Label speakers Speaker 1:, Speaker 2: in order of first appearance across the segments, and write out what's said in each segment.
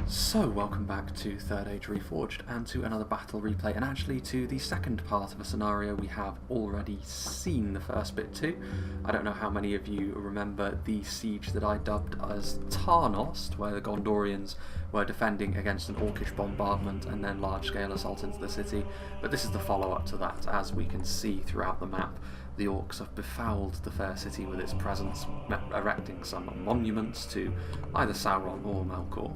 Speaker 1: So, welcome back to 3rd Age Reforged and to another battle replay, and actually to the second part of a scenario we have already seen the first bit to. I don't know how many of you remember the siege that I dubbed as TARNOST, where the Gondorians were defending against an orcish bombardment and then large-scale assault into the city, but this is the follow-up to that. As we can see throughout the map, the orcs have befouled the fair city with its presence, erecting some monuments to either Sauron or Melkor.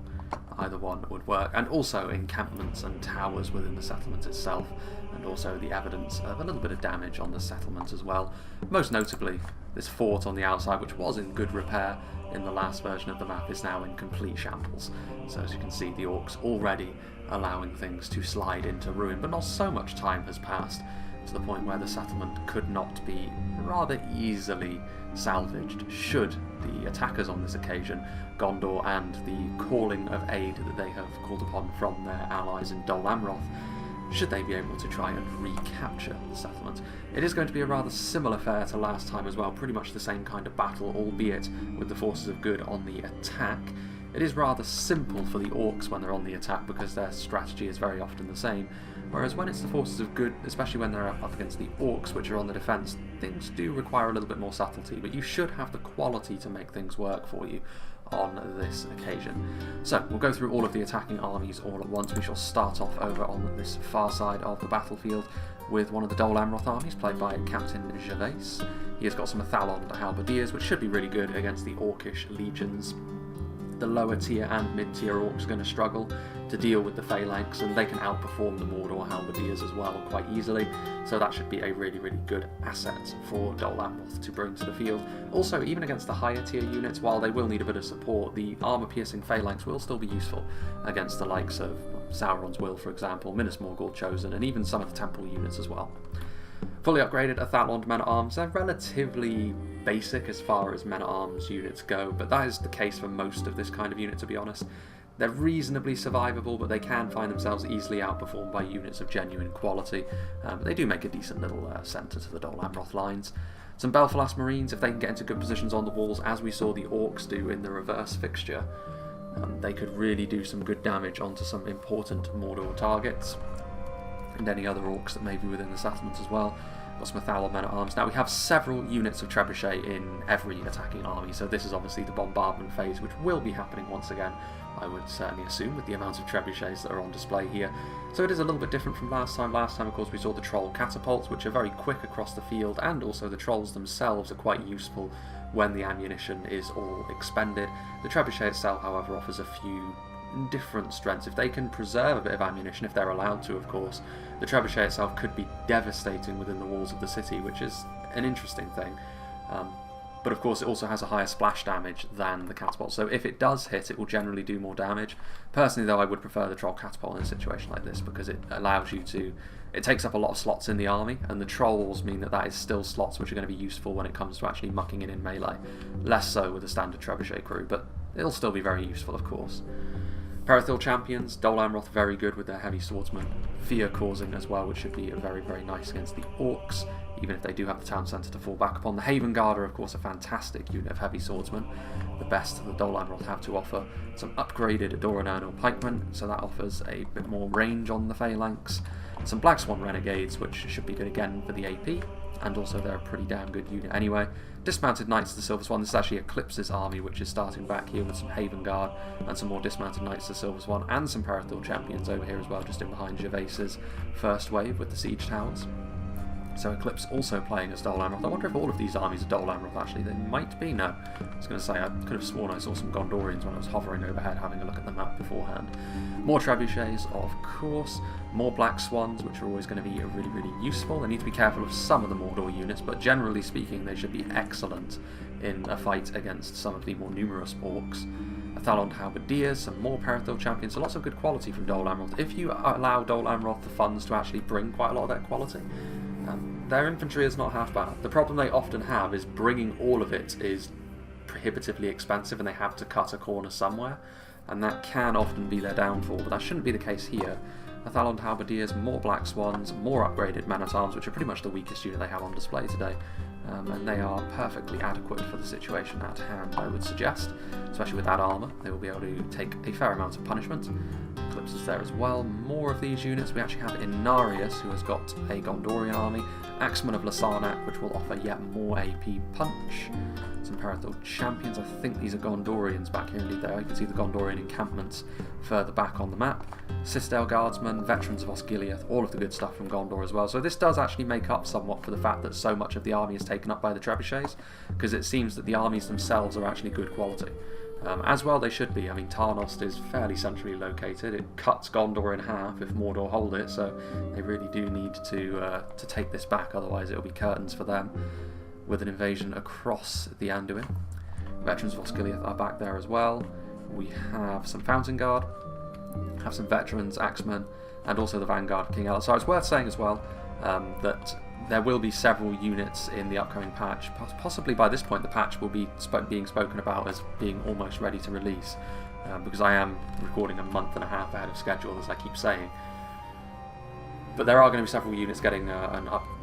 Speaker 1: Either one would work, and also encampments and towers within the settlement itself, and also the evidence of a little bit of damage on the settlement as well. Most notably, this fort on the outside, which was in good repair in the last version of the map, is now in complete shambles. So as you can see, the orcs already allowing things to slide into ruin, but not so much time has passed to the point where the settlement could not be rather easily salvaged should the attackers on this occasion, Gondor, and the calling of aid that they have called upon from their allies in Dol Amroth, should they be able to try and recapture the settlement. It is going to be a rather similar fare to last time as well, pretty much the same kind of battle, albeit with the forces of good on the attack. It is rather simple for the orcs when they're on the attack because their strategy is very often the same, whereas when it's the forces of good, especially when they're up against the orcs which are on the defence, things do require a little bit more subtlety, but you should have the quality to make things work for you on this occasion. So we'll go through all of the attacking armies all at once. We shall start off over on this far side of the battlefield with one of the Dol Amroth armies played by Captain Gervais. He has got some Athalond halberdiers, which should be really good against the orcish legions. The lower tier and mid tier orcs are going to struggle to deal with the phalanx, and they can outperform the Mordor halberdiers as well quite easily, so that should be a really good asset for Dol Amroth to bring to the field. Also, even against the higher tier units, while they will need a bit of support, the armour piercing phalanx will still be useful against the likes of Sauron's Will, for example, Minas Morgul Chosen, and even some of the temple units as well. Fully upgraded Athalond men-at-arms. They're relatively basic as far as men-at-arms units go, but that is the case for most of this kind of unit, to be honest. They're reasonably survivable, but they can find themselves easily outperformed by units of genuine quality. They do make a decent little centre to the Dol Amroth lines. Some Belfalas Marines, if they can get into good positions on the walls, as we saw the orcs do in the reverse fixture, they could really do some good damage onto some important Mordor targets, and any other orcs that may be within the settlement as well. Got some Athalond men-at-arms. Now we have several units of trebuchet in every attacking army, so this is obviously the bombardment phase, which will be happening once again, I would certainly assume, with the amount of trebuchets that are on display here. So it is a little bit different from last time. Last time, of course, we saw the troll catapults, which are very quick across the field, and also the trolls themselves are quite useful when the ammunition is all expended. The trebuchet itself, however, offers a few different strengths. If they can preserve a bit of ammunition, if they're allowed to, of course, the trebuchet itself could be devastating within the walls of the city, which is an interesting thing. But of course it also has a higher splash damage than the catapult, so if it does hit, it will generally do more damage. Personally though, I would prefer the troll catapult in a situation like this, because it allows you to, it takes up a lot of slots in the army, and the trolls mean that that is still slots which are going to be useful when it comes to actually mucking in melee. Less so with a standard trebuchet crew, but it'll still be very useful, of course. Perithil champions, Dol Amroth very good with their heavy swordsmen, fear causing as well, which should be very nice against the orcs, even if they do have the town centre to fall back upon. The Haven Guard are of course a fantastic unit of heavy swordsmen, the best that Dol Amroth have to offer. Some upgraded Doranernal pikemen, so that offers a bit more range on the phalanx. Some Black Swan renegades, which should be good again for the AP, and also they're a pretty damn good unit anyway. Dismounted Knights of the Silver Swan. This is actually Eclipse's army, which is starting back here with some Haven Guard and some more Dismounted Knights of the Silver Swan, and some Perithil champions over here as well, just in behind Gervais's first wave with the siege towers. So Eclipse also playing as Dol Amroth. I wonder if all of these armies are Dol Amroth actually. They might be, no. I was going to say, I could have sworn I saw some Gondorians when I was hovering overhead having a look at the map beforehand. More trebuchets, of course. More Black Swans, which are always going to be really useful. They need to be careful of some of the Mordor units, but generally speaking they should be excellent in a fight against some of the more numerous orcs. Athalond halberdiers, some more Perithil champions, so lots of good quality from Dol Amroth. If you allow Dol Amroth the funds to actually bring quite a lot of that quality, their infantry is not half bad. The problem they often have is bringing all of it is prohibitively expensive, and they have to cut a corner somewhere. and that can often be their downfall, but that shouldn't be the case here. Athalon Halberdiers, more Black Swans, more upgraded men-at-arms, which are pretty much the weakest unit they have on display today. And they are perfectly adequate for the situation at hand, I would suggest. Especially with that armour, they will be able to take a fair amount of punishment. Eclipse is there as well. More of these units. We actually have Inarius, who has got a Gondorian army. Axeman of Lasarnak, which will offer yet more AP punch. Some Imperator Champions. I think these are Gondorians back here indeed there. You can see the Gondorian encampments further back on the map. Citadel Guardsmen, Veterans of Osgiliath, all of the good stuff from Gondor as well. So this does actually make up somewhat for the fact that so much of the army is taken up by the trebuchets, because it seems that the armies themselves are actually good quality. As well they should be. I mean, Tarnost is fairly centrally located. It cuts Gondor in half if Mordor hold it, so they really do need to take this back, otherwise it will be curtains for them with an invasion across the Anduin. Veterans of Osgiliath are back there as well. We have some Fountain Guard, have some Veterans, Axemen, and also the Vanguard of King Ella. So it's worth saying as well that there will be several units in the upcoming patch. Possibly by this point the patch will be being spoken about as being almost ready to release, because I am recording a month and a half ahead of schedule, as I keep saying. But there are going to be several units getting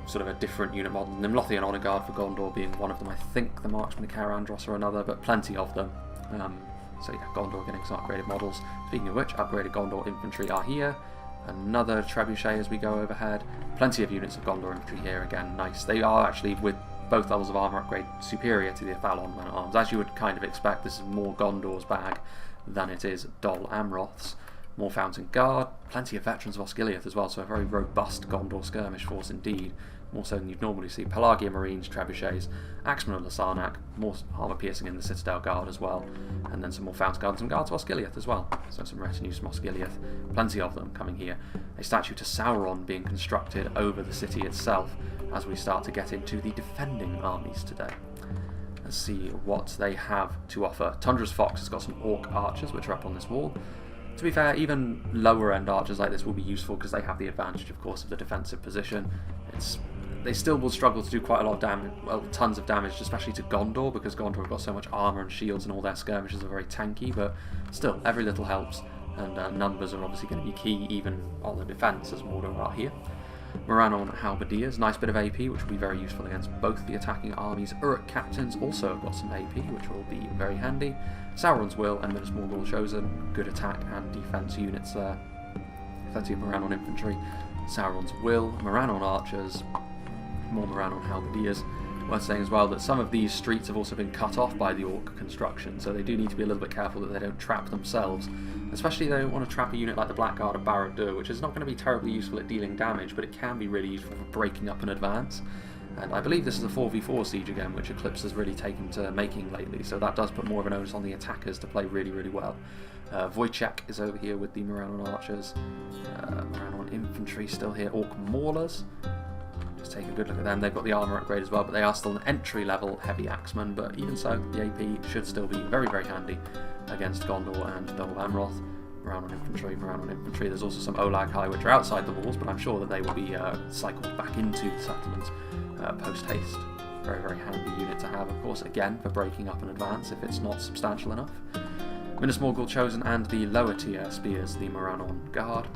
Speaker 1: sort of a different unit model. Nimlothian Honour Guard for Gondor being one of them. I think the Marksman of Carandros are another, but plenty of them. So yeah, Gondor getting some upgraded models. Speaking of which, upgraded Gondor infantry are here. Another trebuchet as we go overhead. Plenty of units of Gondor infantry here again. Nice. They are actually, with both levels of armour upgrade, superior to the Athalon men-at-arms. As you would kind of expect, this is more Gondor's bag than it is Dol Amroth's. More Fountain Guard, plenty of Veterans of Osgiliath as well, so a very robust Gondor skirmish force indeed. More so than you'd normally see. Pelagia Marines, trebuchets, Axemen of Lasarnak, more armour piercing in the Citadel Guard as well, and then some more Fountain Guard and some Guards of Osgiliath as well. So some retinues from Osgiliath, plenty of them coming here. A statue to Sauron being constructed over the city itself as we start to get into the defending armies today. Let's see what they have to offer. Tundra's Fox has got some Orc archers which are up on this wall. To be fair, even lower end archers like this will be useful because they have the advantage, of course, of the defensive position. They still will struggle to do quite a lot of damage, well, tons of damage, especially to Gondor, because Gondor have got so much armour and shields and all their skirmishes are very tanky, but still, every little helps, and numbers are obviously going to be key, even on the defence, as Mordor are here. Morannon Halberdiers, nice bit of AP, which will be very useful against both the attacking armies. Uruk Captains also have got some AP, which will be very handy. Sauron's Will and Minas Morgul Chosen, good attack and defence units there. Plenty of Morannon Infantry, Sauron's Will, Morannon Archers, more Morannon Halberdiers. Worth saying as well that some of these streets have also been cut off by the Orc construction, so they do need to be a little bit careful that they don't trap themselves. Especially they don't want to trap a unit like the Blackguard of Barad-dûr, which is not going to be terribly useful at dealing damage, but it can be really useful for breaking up an advance. And I believe this is a 4v4 siege again, which Eclipse has really taken to making lately, so that does put more of an onus on the attackers to play really, really well. Wojciech is over here with the Morannon Archers. Morannon Infantry still here. Orc Maulers. Just take a good look at them. They've got the armour upgrade as well, but they are still an entry-level heavy axeman. But even so, the AP should still be very, very handy against Gondor and Dol Amroth. Morannon Infantry. There's also some Olag High, which are outside the walls, but I'm sure that they will be cycled back into the settlement post-haste. Very, very handy unit to have, of course, again, for breaking up an advance if it's not substantial enough. Minas Morgul Chosen and the lower tier spears, the Morannon Guard.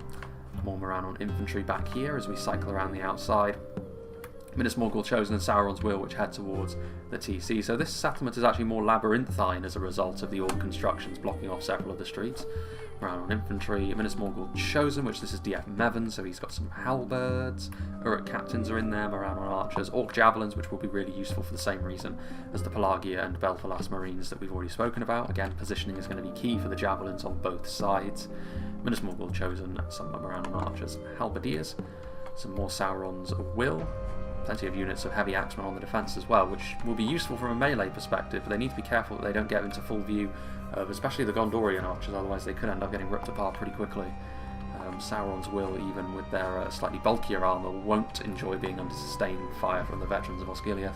Speaker 1: More Morannon Infantry back here as we cycle around the outside. Minas Morgul Chosen and Sauron's Will, which head towards the TC. So this settlement is actually more labyrinthine as a result of the Orc constructions blocking off several of the streets. Morannon Infantry, Minas Morgul Chosen, which this is DF Mevin, so he's got some halberds. Uruk Captains are in there, Morannon Archers, Orc Javelins, which will be really useful for the same reason as the Pelagia and Belfalas Marines that we've already spoken about. Again, positioning is going to be key for the Javelins on both sides. Minas Morgul Chosen, some Morannon Archers, Halberdiers, some more Sauron's Will. Plenty of units of heavy axemen on the defence as well, which will be useful from a melee perspective, but they need to be careful that they don't get into full view of especially the Gondorian archers, otherwise they could end up getting ripped apart pretty quickly. Sauron's Will, even with their slightly bulkier armour, won't enjoy being under sustained fire from the Veterans of Osgiliath.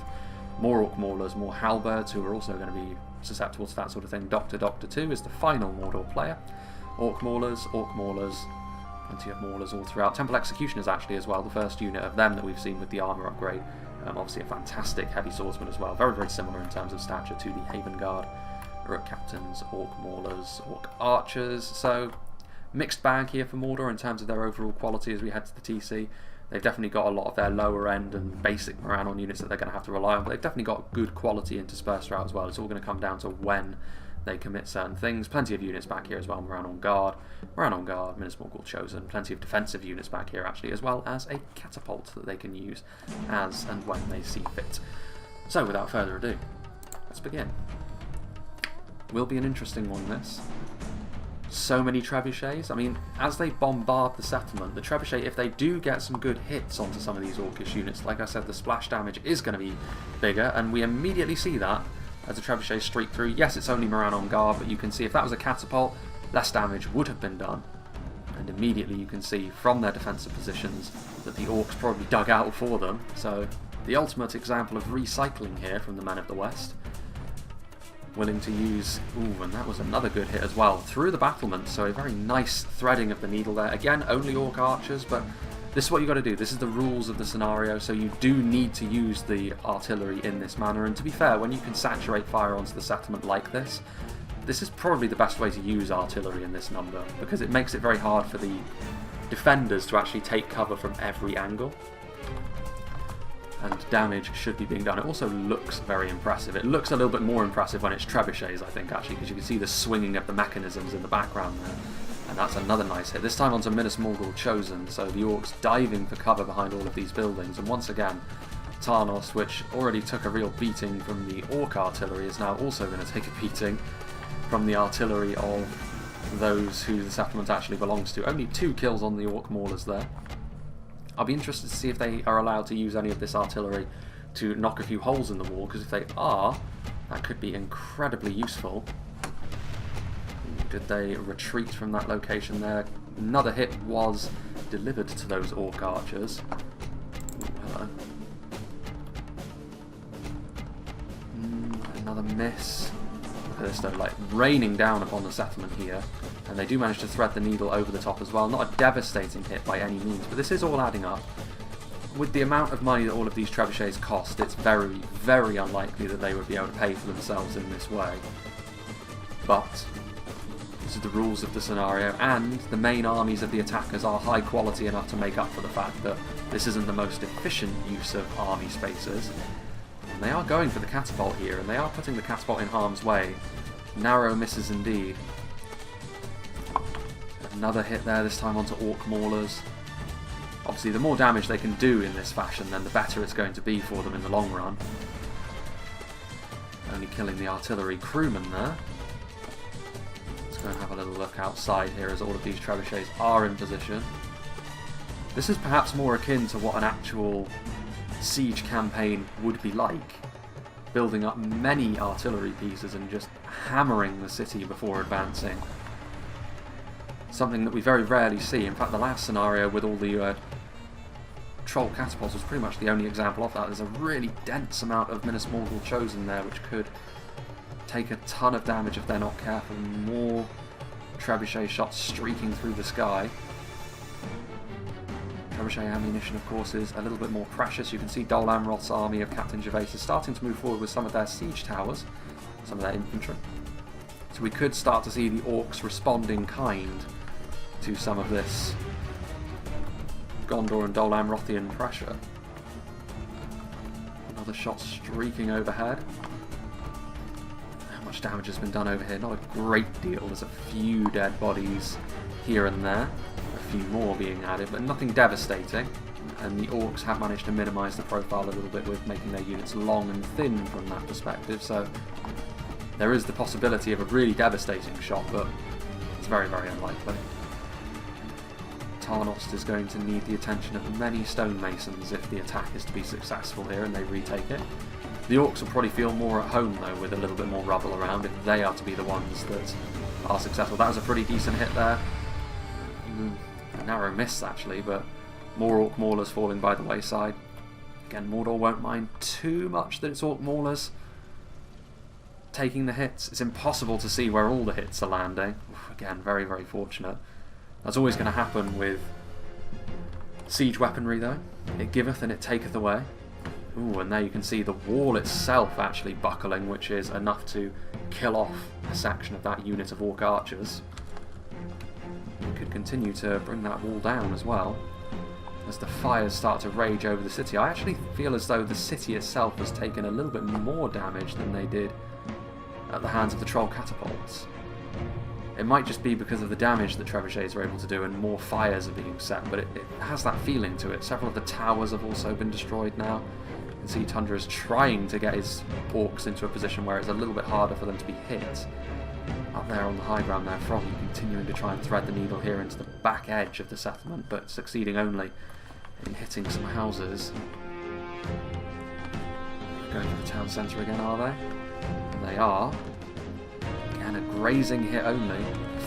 Speaker 1: More Orc Maulers, more Halberds, who are also going to be susceptible to that sort of thing. Doctor 2 is the final Mordor player. Orc Maulers, plenty of Maulers all throughout. Temple Executioners actually as well, the first unit of them that we've seen with the armour upgrade. Obviously a fantastic heavy swordsman as well, very, very similar in terms of stature to the Haven Guard. Rook Captains, Orc Maulers, Orc Archers. So mixed bag here for Mordor in terms of their overall quality as we head to the TC. They've definitely got a lot of their lower end and basic Moran units that they're going to have to rely on, but they've definitely got good quality interspersed throughout as well. It's all going to come down to when they commit certain things. Plenty of units back here as well. Moran on guard, Minas Morgul Chosen. Plenty of defensive units back here actually, as well as a catapult that they can use as and when they see fit. So without further ado, let's begin. Will be an interesting one, this. So many trebuchets. I mean, as they bombard the settlement, the trebuchet, if they do get some good hits onto some of these orcish units, like I said, the splash damage is going to be bigger, and we immediately see that as the trebuchets streak through. Yes, it's only Moran on guard, but you can see if that was a catapult, less damage would have been done. And immediately you can see from their defensive positions that the orcs probably dug out for them. So the ultimate example of recycling here from the Men of the West. Willing to use... Ooh, and that was another good hit as well. Through the battlement, so a very nice threading of the needle there. Again, only Orc Archers, but this is what you got to do. This is the rules of the scenario, so you do need to use the artillery in this manner. And to be fair, when you can saturate fire onto the settlement like this, this is probably the best way to use artillery in this number, because it makes it very hard for the defenders to actually take cover from every angle. And damage should be being done. It also looks very impressive. It looks a little bit more impressive when it's trebuchets, I think, actually, because you can see the swinging of the mechanisms in the background there. And that's another nice hit. This time onto Minas Morgul Chosen, so the orcs diving for cover behind all of these buildings. And once again, TARNOST, which already took a real beating from the orc artillery, is now also going to take a beating from the artillery of those who the settlement actually belongs to. Only 2 kills on the orc maulers there. I'll be interested to see if they are allowed to use any of this artillery to knock a few holes in the wall, because if they are, that could be incredibly useful. Did they retreat from that location there? Another hit was delivered to those Orc Archers. Ooh, hello. Another miss. Look at this though, like raining down upon the settlement here. And they do manage to thread the needle over the top as well. Not a devastating hit by any means, but this is all adding up. With the amount of money that all of these trebuchets cost, it's very, very unlikely that they would be able to pay for themselves in this way. But these are the rules of the scenario, and the main armies of the attackers are high quality enough to make up for the fact that this isn't the most efficient use of army spaces. And they are going for the catapult here, and they are putting the catapult in harm's way. Narrow misses indeed. Another hit there, this time onto Orc Maulers. Obviously, the more damage they can do in this fashion, then the better it's going to be for them in the long run. Only killing the artillery crewman there. Let's go and have a little look outside here as all of these trebuchets are in position. This is perhaps more akin to what an actual siege campaign would be like. Building up many artillery pieces and just hammering the city before advancing. Something that we very rarely see. In fact, the last scenario with all the troll catapults was pretty much the only example of that. There's a really dense amount of Minas Morgul Chosen there, which could take a ton of damage if they're not careful. More trebuchet shots streaking through the sky. Trebuchet ammunition, of course, is a little bit more precious. You can see Dol Amroth's army of Captain Gervais is starting to move forward with some of their siege towers, some of their infantry. So we could start to see the orcs respond in kind to some of this Gondor and Dol Amrothian pressure. Another shot streaking overhead. How much damage has been done over here? Not a great deal. There's a few dead bodies here and there. A few more being added, but nothing devastating. And the orcs have managed to minimise the profile a little bit with making their units long and thin from that perspective. So there is the possibility of a really devastating shot, but it's very, very unlikely. TARNOST is going to need the attention of many stonemasons if the attack is to be successful here and they retake it. The orcs will probably feel more at home though with a little bit more rubble around if they are to be the ones that are successful. That was a pretty decent hit there. A narrow miss actually, but more Orc Maulers falling by the wayside. Again, Mordor won't mind too much that it's Orc Maulers taking the hits. It's impossible to see where all the hits are landing. Again, very, very fortunate. That's always going to happen with siege weaponry though. It giveth and it taketh away. Ooh, and there you can see the wall itself actually buckling, which is enough to kill off a section of that unit of orc archers. You could continue to bring that wall down as well, as the fires start to rage over the city. I actually feel as though the city itself has taken a little bit more damage than they did at the hands of the troll catapults. It might just be because of the damage that trebuchets are able to do and more fires are being set, but it has that feeling to it. Several of the towers have also been destroyed now. You can see Tundra is trying to get his orcs into a position where it's a little bit harder for them to be hit. Up there on the high ground there, Froggy continuing to try and thread the needle here into the back edge of the settlement, but succeeding only in hitting some houses. Going for the town centre again, are they? And they are. And a grazing hit only.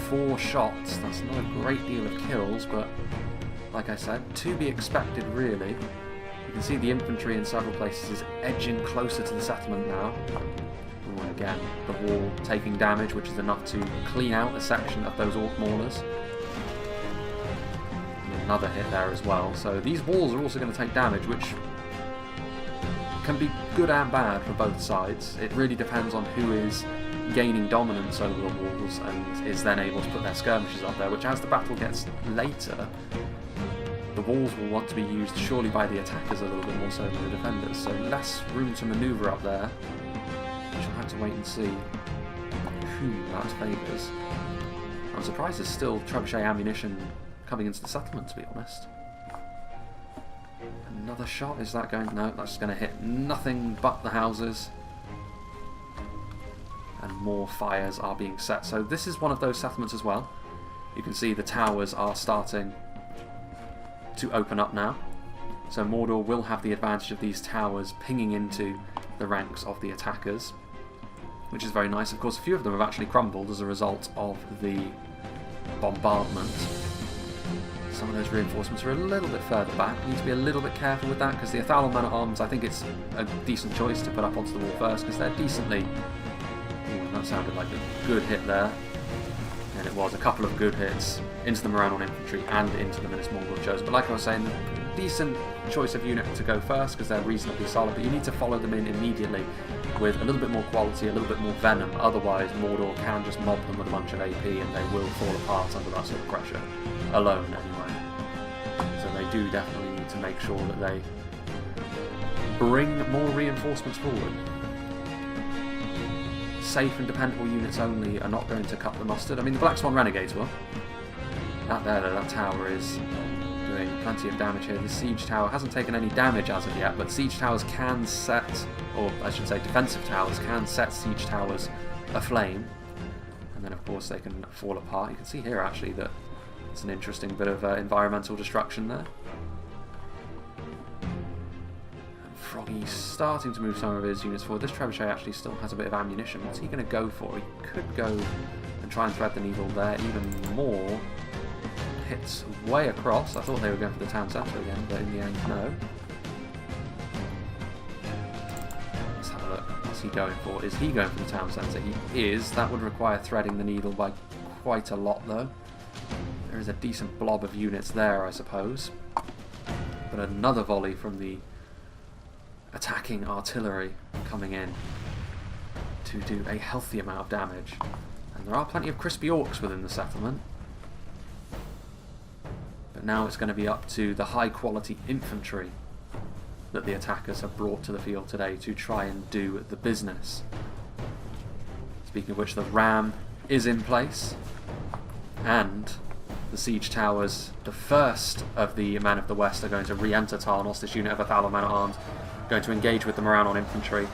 Speaker 1: 4 shots. That's not a great deal of kills, but like I said, to be expected really. You can see the infantry in several places is edging closer to the settlement now. Ooh, and again, the wall taking damage, which is enough to clean out a section of those orc maulers. And another hit there as well. So these walls are also going to take damage, which can be good and bad for both sides. It really depends on who is gaining dominance over the walls and is then able to put their skirmishes up there, which as the battle gets later, the walls will want to be used surely by the attackers a little bit more so than the defenders, so less room to manoeuvre up there. We shall have to wait and see who that favours. I'm surprised there's still trebuchet ammunition coming into the settlement, to be honest. Another shot, is that going? No, that's going to hit nothing but the houses. And more fires are being set. So this is one of those settlements as well. You can see the towers are starting to open up now. So Mordor will have the advantage of these towers pinging into the ranks of the attackers, which is very nice. Of course, a few of them have actually crumbled as a result of the bombardment. Some of those reinforcements are a little bit further back. You need to be a little bit careful with that, because the Athalon men-at-arms, I think it's a decent choice to put up onto the wall first, because they're decently... Ooh, that sounded like a good hit there. And it was a couple of good hits into the Morannon infantry and into the Minas Morgul chose. But like I was saying, decent choice of unit to go first because they're reasonably solid, but you need to follow them in immediately with a little bit more quality, a little bit more venom. Otherwise, Mordor can just mob them with a bunch of AP and they will fall apart under that sort of pressure. Alone, anyway. So they do definitely need to make sure that they bring more reinforcements forward. Safe and dependable units only are not going to cut the mustard. I mean, the Black Swan Renegades will. That there, though, that tower is doing plenty of damage here. The siege tower hasn't taken any damage as of yet, but siege towers can set, or I should say defensive towers can set siege towers aflame. And then, of course, they can fall apart. You can see here, actually, that it's an interesting bit of environmental destruction there. Froggy's starting to move some of his units forward. This trebuchet actually still has a bit of ammunition. What's he going to go for? He could go and try and thread the needle there even more. Hits way across. I thought they were going for the town centre again, but in the end, no. Let's have a look. What's he going for? Is he going for the town centre? He is. That would require threading the needle by quite a lot, though. There is a decent blob of units there, I suppose. But another volley from the attacking artillery coming in to do a healthy amount of damage. And there are plenty of crispy orcs within the settlement. But now it's going to be up to the high quality infantry that the attackers have brought to the field today to try and do the business. Speaking of which, the ram is in place and the siege towers, the first of the Men of the West, are going to re-enter Tarnos. This unit of Athalon men-at-arms going to engage with the Morannon infantry.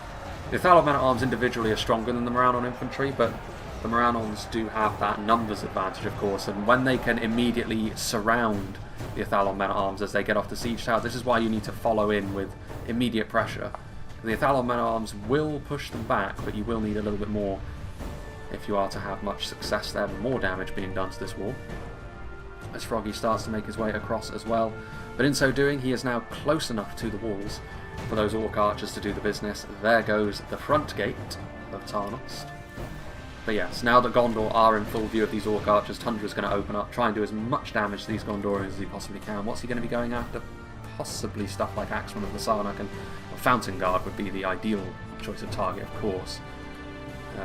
Speaker 1: The Athalon men-at-arms individually are stronger than the Morannon infantry, but the Morannons do have that numbers advantage, of course, and when they can immediately surround the Athalon men-at-arms as they get off the siege tower, this is why you need to follow in with immediate pressure. The Athalon men-at-arms will push them back, but you will need a little bit more if you are to have much success there, more damage being done to this wall. As Froggy starts to make his way across as well, but in so doing he is now close enough to the walls for those orc archers to do the business. There goes the front gate of Tarnost. But yes, now that Gondor are in full view of these orc archers, Tundra's going to open up, try and do as much damage to these Gondorians as he possibly can. What's he going to be going after? possibly stuff like Axeman of the Sarnak, and Fountain Guard would be the ideal choice of target, of course.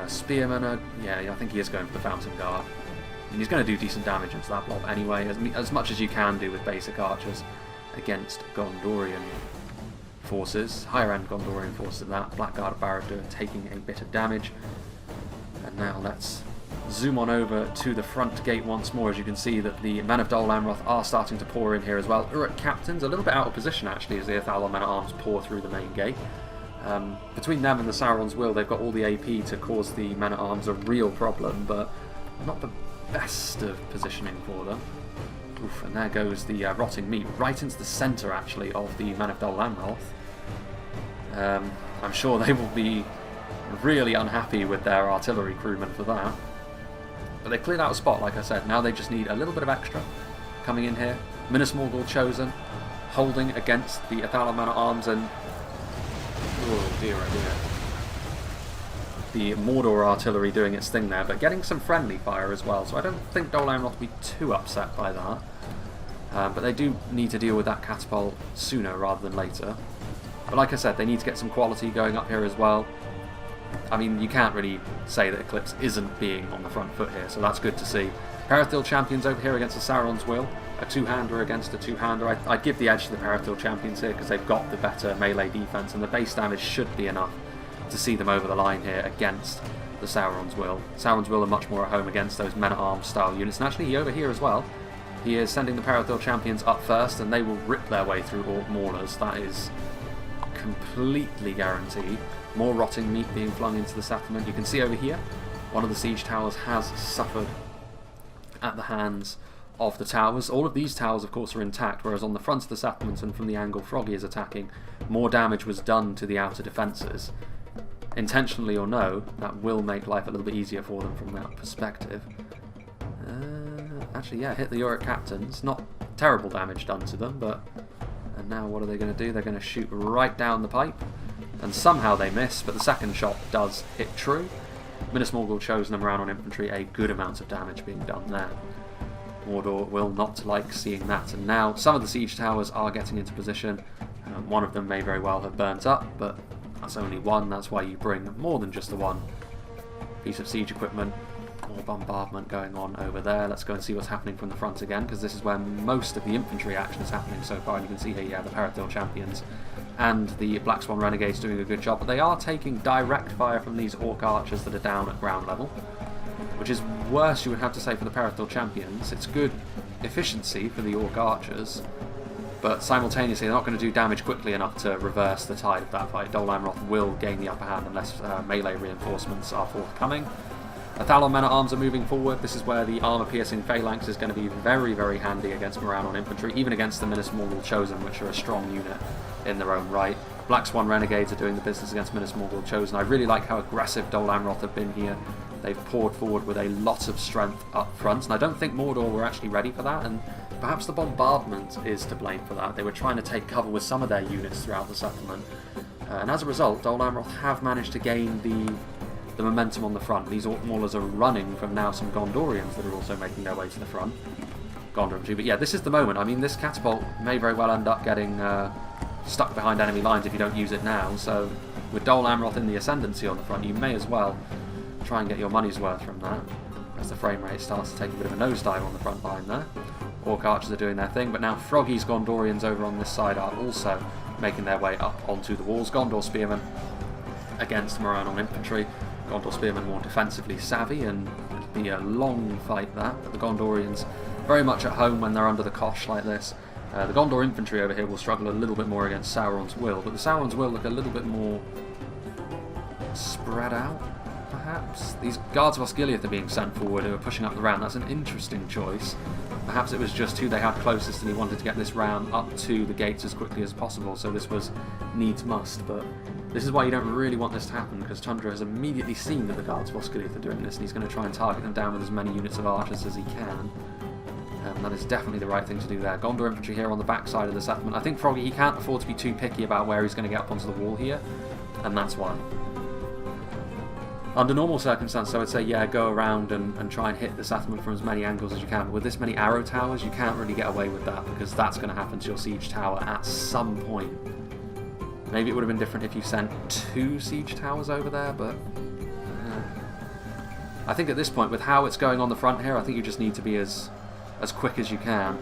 Speaker 1: Spearmen, yeah, I think he is going for the Fountain Guard. And he's going to do decent damage into that blob anyway, as much as you can do with basic archers against Gondorian forces, higher end Gondorian forces than that. Blackguard of Barad-dûr taking a bit of damage. And now let's zoom on over to the front gate once more. As you can see that the men of Dol Amroth are starting to pour in here as well. Uruk captains a little bit out of position actually as the Athalon men-at-arms pour through the main gate. Between them and the Sauron's Will, they've got all the AP to cause the men-at-arms a real problem, but not the best of positioning for them. Oof, and there goes the rotting meat right into the centre actually of the men of Dol Amroth. I'm sure they will be really unhappy with their artillery crewmen for that. But they cleared out a spot, like I said. Now they just need a little bit of extra coming in here. Minas Morgul chosen, holding against the Athalon men-at-arms, and oh dear, the Mordor artillery doing its thing there, but getting some friendly fire as well. So I don't think Dol Amroth will be too upset by that. But they do need to deal with that catapult sooner rather than later. But like I said, they need to get some quality going up here as well. I mean, you can't really say that Eclipse isn't being on the front foot here, so that's good to see. Perithil champions over here against the Sauron's Will. A two-hander against a two-hander. I'd give the edge to the Perithil champions here because they've got the better melee defense, and the base damage should be enough to see them over the line here against the Sauron's Will. Sauron's Will are much more at home against those men-at-arms style units, and actually over here as well, he is sending the Perithil champions up first, and they will rip their way through Orc Maulers. That is completely guaranteed. More rotting meat being flung into the settlement. You can see over here, one of the siege towers has suffered at the hands of the towers. All of these towers, of course, are intact, whereas on the front of the settlement and from the angle Froggy is attacking, more damage was done to the outer defences. Intentionally or no, that will make life a little bit easier for them from that perspective. Actually, yeah, hit the Uruk captains. Not terrible damage done to them, but... And now what are they going to do? They're going to shoot right down the pipe. And somehow they miss, but the second shot does hit true. Minas Morgul chosen them around on infantry, a good amount of damage being done there. Mordor will not like seeing that, and now some of the siege towers are getting into position. One of them may very well have burnt up, but that's only one. That's why you bring more than just the one piece of siege equipment. More bombardment going on over there. Let's go and see what's happening from the front again, because this is where most of the infantry action is happening so far. And you can see here, yeah, the Perithil champions and the Black Swan Renegades doing a good job, but they are taking direct fire from these Orc archers that are down at ground level, which is worse, you would have to say, for the Perithil champions. It's good efficiency for the Orc archers, but simultaneously they're not going to do damage quickly enough to reverse the tide of that fight. Dol Amroth will gain the upper hand unless melee reinforcements are forthcoming. Athalon men-at-arms are moving forward. This is where the armour-piercing phalanx is going to be very, very handy against Moran on infantry, even against the Minas Morgul chosen, which are a strong unit in their own right. Black Swan Renegades are doing the business against Minas Morgul chosen. I really like how aggressive Dol Amroth have been here. They've poured forward with a lot of strength up front, and I don't think Mordor were actually ready for that, and perhaps the bombardment is to blame for that. They were trying to take cover with some of their units throughout the settlement, and as a result, Dol Amroth have managed to gain the momentum on the front. These Orc Maulers are running from now some Gondorians that are also making their way to the front. Gondor infantry, but yeah, this is the moment. I mean, this catapult may very well end up getting stuck behind enemy lines if you don't use it now, so with Dol Amroth in the ascendancy on the front, you may as well try and get your money's worth from that, as the frame rate starts to take a bit of a nosedive on the front line there. Orc archers are doing their thing, but now Froggy's Gondorians over on this side are also making their way up onto the walls. Gondor spearmen against Moran on infantry. Gondor spearmen more defensively savvy, and it'll be a long fight that, but the Gondorians very much at home when they're under the cosh like this. The Gondor infantry over here will struggle a little bit more against Sauron's Will, but the Sauron's Will look a little bit more spread out, perhaps. These Guards of Osgiliath are being sent forward who are pushing up the round. That's an interesting choice. Perhaps it was just who they had closest and he wanted to get this round up to the gates as quickly as possible, so this was needs must, but this is why you don't really want this to happen, because Tundra has immediately seen that the Guards of Osgiliath are doing this, and he's going to try and target them down with as many units of archers as he can. That is definitely the right thing to do there. Gondor infantry here on the back side of the settlement. I think Froggy, he can't afford to be too picky about where he's going to get up onto the wall here, and that's why. Under normal circumstances, I would say, yeah, go around and try and hit the settlement from as many angles as you can. But with this many arrow towers, you can't really get away with that, because that's going to happen to your siege tower at some point. Maybe it would have been different if you sent 2 siege towers over there, but I think at this point, with how it's going on the front here, I think you just need to be as quick as you can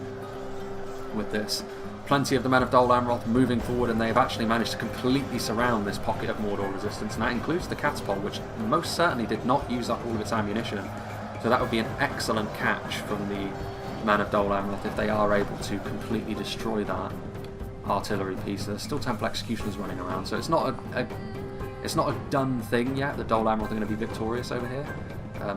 Speaker 1: with this. Plenty of the men of Dol Amroth moving forward, and they've actually managed to completely surround this pocket of Mordor resistance, and that includes the catapult, which most certainly did not use up all of its ammunition. So that would be an excellent catch from the men of Dol Amroth if they are able to completely destroy that artillery piece. There's still Temple Executioners running around, so it's not a done thing yet that Dol Amroth are going to be victorious over here.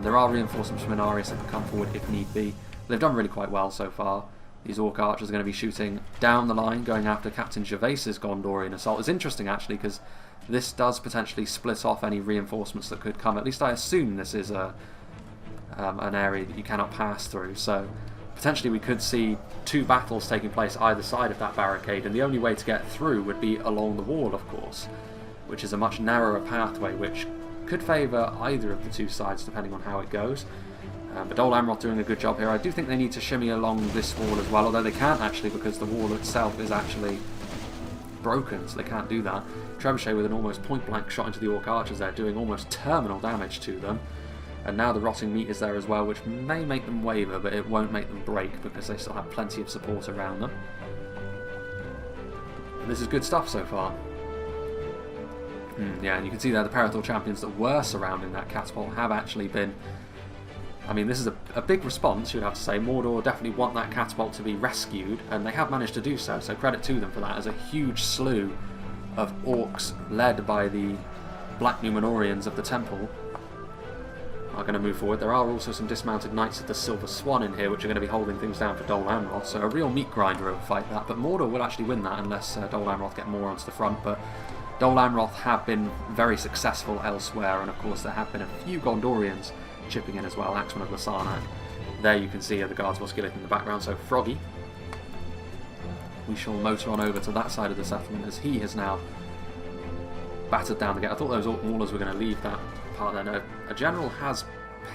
Speaker 1: There are reinforcements from Inarius that can come forward if need be. They've done really quite well so far. These Orc Archers are going to be shooting down the line, going after Captain Gervais's Gondorian assault. It's interesting, actually, because this does potentially split off any reinforcements that could come. At least I assume this is an area that you cannot pass through. So potentially we could see 2 battles taking place either side of that barricade, and the only way to get through would be along the wall, of course, which is a much narrower pathway, which could favour either of the 2 sides, depending on how it goes. But Dol Amroth doing a good job here. I do think they need to shimmy along this wall as well, although they can't actually, because the wall itself is actually broken, so they can't do that. Trebuchet with an almost point-blank shot into the Orc Archers there, doing almost terminal damage to them. And now the Rotting Meat is there as well, which may make them waver, but it won't make them break, because they still have plenty of support around them. And this is good stuff so far. Yeah, and you can see there the Perithal champions that were surrounding that catapult have actually been... I mean, this is a big response, you'd have to say. Mordor definitely want that catapult to be rescued, and they have managed to do so, so credit to them for that, as a huge slew of orcs led by the Black Numenorians of the Temple are going to move forward. There are also some dismounted Knights of the Silver Swan in here, which are going to be holding things down for Dol Amroth, so a real meat grinder of a fight that, but Mordor will actually win that unless Dol Amroth get more onto the front, but Dol Amroth have been very successful elsewhere, and of course there have been a few Gondorians chipping in as well. Axeman of Lasarnak. There you can see the Guards Musculate in the background, so Froggy. We shall motor on over to that side of the settlement as he has now battered down the gate. I thought those Orc Maulers were going to leave that part there. No, a general has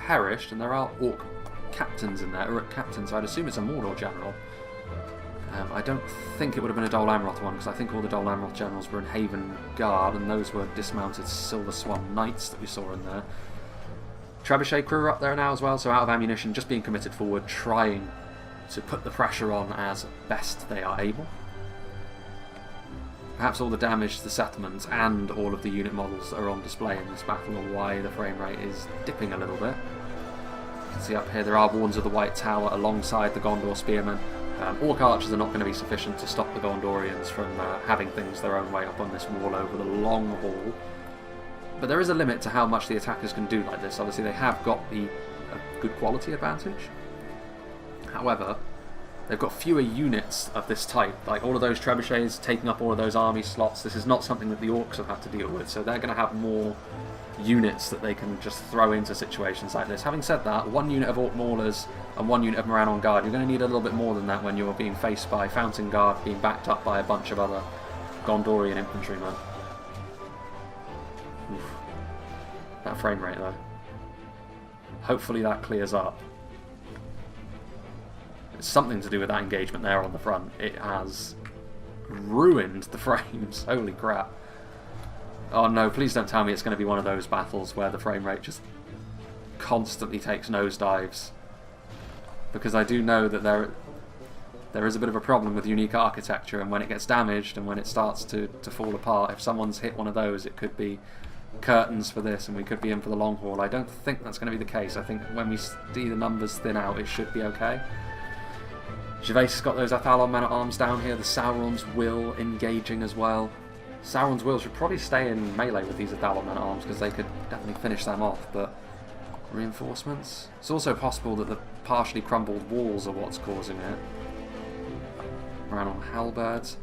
Speaker 1: perished, and there are Orc captains in there, Uruk captains, so I'd assume it's a Mordor general. I don't think it would have been a Dol Amroth one, because I think all the Dol Amroth generals were in Haven Guard, and those were dismounted Silver Swan Knights that we saw in there. Trebuchet crew are up there now as well, so out of ammunition, just being committed forward, trying to put the pressure on as best they are able. Perhaps all the damage to the settlements and all of the unit models that are on display in this battle are why the frame rate is dipping a little bit. You can see up here there are Wardens of the White Tower alongside the Gondor Spearmen. Orc Archers are not going to be sufficient to stop the Gondorians from having things their own way up on this wall over the long hall. But there is a limit to how much the attackers can do like this. Obviously they have got a good quality advantage. However, they've got fewer units of this type. Like all of those trebuchets taking up all of those army slots. This is not something that the Orcs have had to deal with. So they're going to have more units that they can just throw into situations like this. Having said that, 1 unit of Orc Maulers and 1 unit of Moran on Guard. You're going to need a little bit more than that when you're being faced by Fountain Guard being backed up by a bunch of other Gondorian infantrymen. Oof. That frame rate though. Hopefully that clears up. It's something to do with that engagement there on the front. It has ruined the frames. Holy crap. Oh no, please don't tell me it's going to be one of those battles where the frame rate just constantly takes nosedives. Because I do know that there is a bit of a problem with unique architecture, and when it gets damaged and when it starts to fall apart, if someone's hit one of those, it could be curtains for this and we could be in for the long haul. I don't think that's going to be the case. I think when we see the numbers thin out, it should be okay. Gervais has got those Athalon men-at-arms down here, the Sauron's Will engaging as well. Sauron's Will should probably stay in melee with these Athalon men-at-arms because they could definitely finish them off, but reinforcements? It's also possible that the partially crumbled walls are what's causing it. Around on halberds.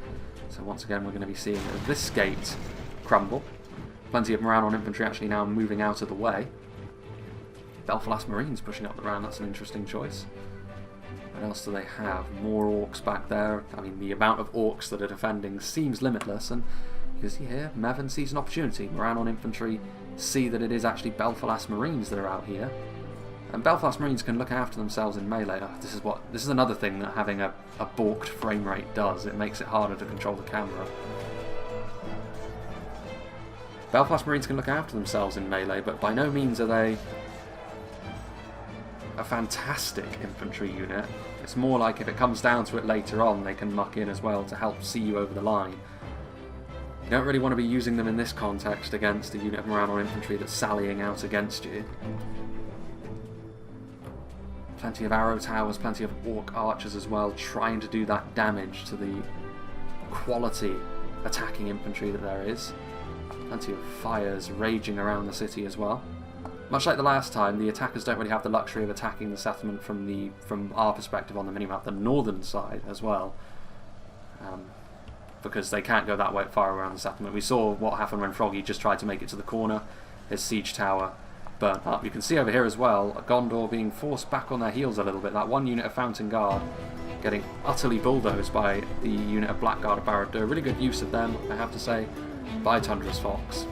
Speaker 1: So once again we're going to be seeing this gate crumble. Plenty of Moran infantry actually now moving out of the way. Belfalas Marines pushing up the round, that's an interesting choice. What else do they have? More orcs back there. I mean, the amount of orcs that are defending seems limitless, and you can see here, Mevin sees an opportunity. Moran infantry see that it is actually Belfast Marines that are out here. And Belfast Marines can look after themselves in melee. Oh, this is another thing that having a balked frame rate does. It makes it harder to control the camera. Belfast Marines can look after themselves in melee, but by no means are they a fantastic infantry unit. It's more like if it comes down to it later on, they can muck in as well to help see you over the line. You don't really want to be using them in this context against a unit of Morannon infantry that's sallying out against you. Plenty of arrow towers, plenty of orc archers as well, trying to do that damage to the quality attacking infantry that there is. Plenty of fires raging around the city as well. Much like the last time, the attackers don't really have the luxury of attacking the settlement from our perspective on the minimap, the northern side as well, because they can't go that way far around the settlement. We saw what happened when Froggy just tried to make it to the corner. His siege tower burnt up. You can see over here as well, Gondor being forced back on their heels a little bit. That one unit of Fountain Guard getting utterly bulldozed by the unit of Blackguard of Barad-dûr. Really good use of them, I have to say, by Tundra's Fox.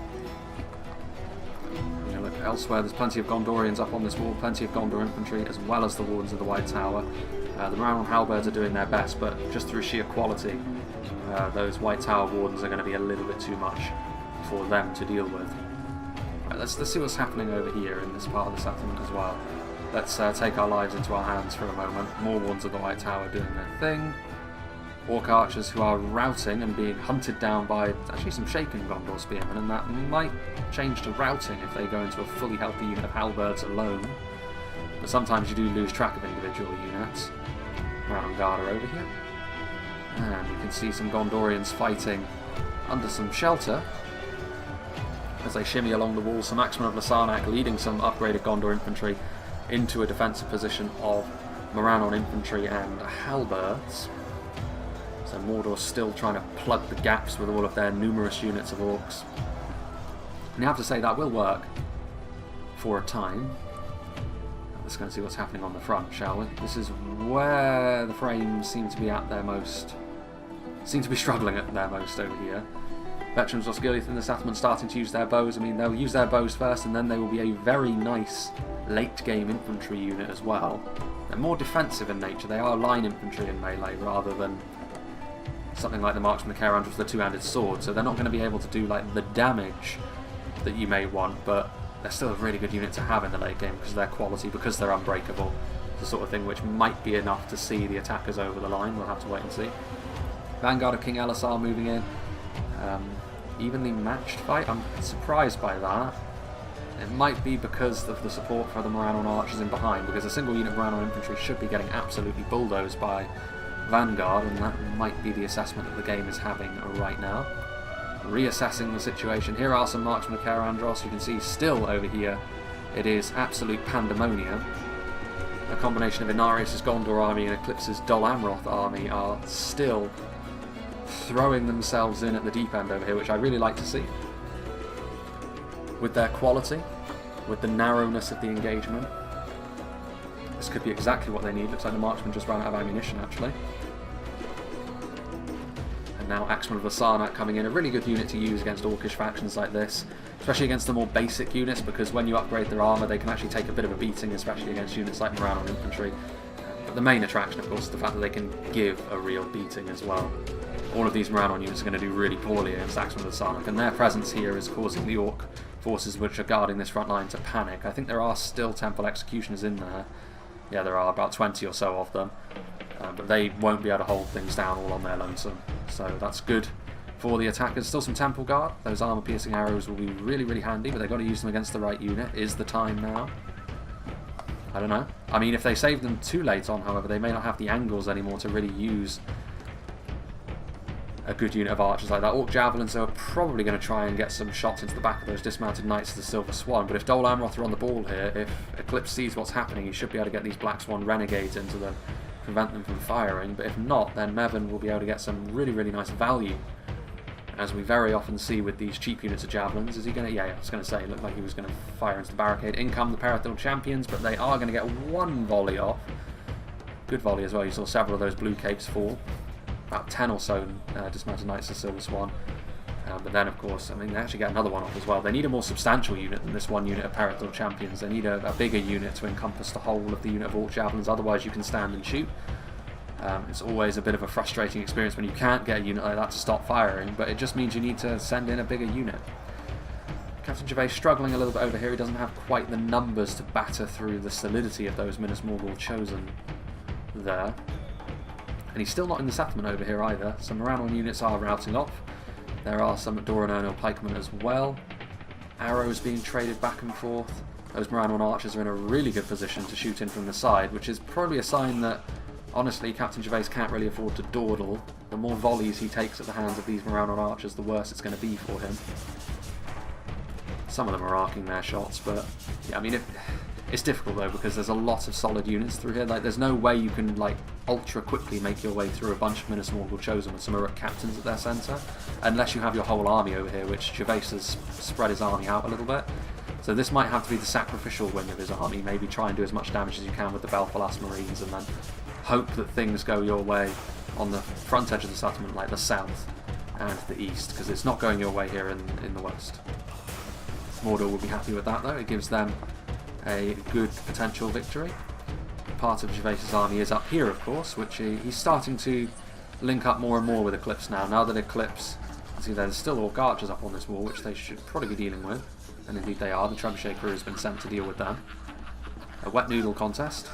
Speaker 1: You know, look, elsewhere there's plenty of Gondorians up on this wall, plenty of Gondor infantry, as well as the Wardens of the White Tower. The Morannon Halberds are doing their best, but just through sheer quality, those White Tower Wardens are going to be a little bit too much for them to deal with. Right, let's see what's happening over here in this part of the settlement as well. Let's take our lives into our hands for a moment. More Wardens of the White Tower doing their thing. Orc archers who are routing and being hunted down by actually some shaken Gondor spearmen, and that might change to routing if they go into a fully healthy unit of halberds alone. But sometimes you do lose track of individual units. Morannon Guard are over here. And you can see some Gondorians fighting under some shelter as they shimmy along the wall. Some Axemen of Lasarnak leading some upgraded Gondor infantry into a defensive position of Morannon infantry and halberds. So Mordor still trying to plug the gaps with all of their numerous units of orcs. And you have to say that will work for a time. Let's go and see what's happening on the front, shall we? This is where the frames seem to be at their most... seem to be struggling at their most over here. Veterans of Osgiliath in the settlement starting to use their bows. I mean, they'll use their bows first and then they will be a very nice late-game infantry unit as well. They're more defensive in nature. They are line infantry in melee rather than something like the Marksman of Care with the two-handed sword, so they're not going to be able to do like the damage that you may want, but they're still a really good unit to have in the late game because of their quality, because they're unbreakable. It's the sort of thing which might be enough to see the attackers over the line. We'll have to wait and see. Vanguard of King Elisar moving in. Evenly matched fight. I'm surprised by that. It might be because of the support for the Morannon archers in behind, because a single unit of Morannon infantry should be getting absolutely bulldozed by Vanguard, and that might be the assessment that the game is having right now. Reassessing the situation. Here are some Marksmen of Caer-Andros. You can see still over here it is absolute pandemonium. A combination of Inarius' Gondor army and Eclipse's Dol Amroth army are still throwing themselves in at the deep end over here, which I really like to see. With their quality, with the narrowness of the engagement, this could be exactly what they need. Looks like the marksman just ran out of ammunition, actually. And now Axemen of Lasarnak coming in, a really good unit to use against orcish factions like this, especially against the more basic units, because when you upgrade their armour they can actually take a bit of a beating, especially against units like Morannon infantry. But the main attraction, of course, is the fact that they can give a real beating as well. All of these Morannon units are going to do really poorly against Axemen of Lasarnak, and their presence here is causing the orc forces which are guarding this front line to panic. I think there are still Temple Executioners in there. Yeah, there are about 20 or so of them, but they won't be able to hold things down all on their lonesome, so that's good for the attackers. Still some Temple Guard. Those armour-piercing arrows will be really, really handy, but they've got to use them against the right unit. Is the time now? I don't know. I mean, if they save them too late on, however, they may not have the angles anymore to really use a good unit of archers like that. Orc Javelins are probably going to try and get some shots into the back of those dismounted Knights of the Silver Swan, but if Dol Amroth are on the ball here, if Eclipse sees what's happening, he should be able to get these Black Swan Renegades into them, prevent them from firing, but if not, then Mevin will be able to get some really, really nice value, as we very often see with these cheap units of Javelins. Is he going to... yeah, I was going to say, it looked like he was going to fire into the barricade. In come the Perithil Champions, but they are going to get one volley off. Good volley as well. You saw several of those blue capes fall. About 10 or so dismounted Knights of Silver Swan. But then, of course, I mean, they actually get another one off as well. They need a more substantial unit than this one unit of Peridot Champions. They need a bigger unit to encompass the whole of the unit of Orc Javelins, otherwise you can stand and shoot. It's always a bit of a frustrating experience when you can't get a unit like that to stop firing, but it just means you need to send in a bigger unit. Captain Gervais struggling a little bit over here. He doesn't have quite the numbers to batter through the solidity of those Minas Morgul chosen there. And he's still not in the settlement over here either. Some Morannon units are routing off. There are some Doranurno pikemen as well. Arrows being traded back and forth. Those Morannon archers are in a really good position to shoot in from the side, which is probably a sign that, honestly, Captain Gervais can't really afford to dawdle. The more volleys he takes at the hands of these Morannon archers, the worse it's going to be for him. Some of them are arcing their shots, but yeah, I mean, it's difficult though, because there's a lot of solid units through here. Like, there's no way you can, like, ultra quickly make your way through a bunch of Minas Morgul chosen with some Uruk captains at their centre, unless you have your whole army over here, which Gervais has spread his army out a little bit. So this might have to be the sacrificial wing of his army. Maybe try and do as much damage as you can with the Belfalas Marines, and then hope that things go your way on the front edge of the settlement, like the south and the east, because it's not going your way here in the west. Mordor will be happy with that though. It gives them a good potential victory. Part of Gervais' army is up here, of course, which he's starting to link up more and more with Eclipse now. Now that Eclipse, see, there's still Orc archers up on this wall, which they should probably be dealing with, and indeed they are. The Trebuchet crew has been sent to deal with them. A wet noodle contest.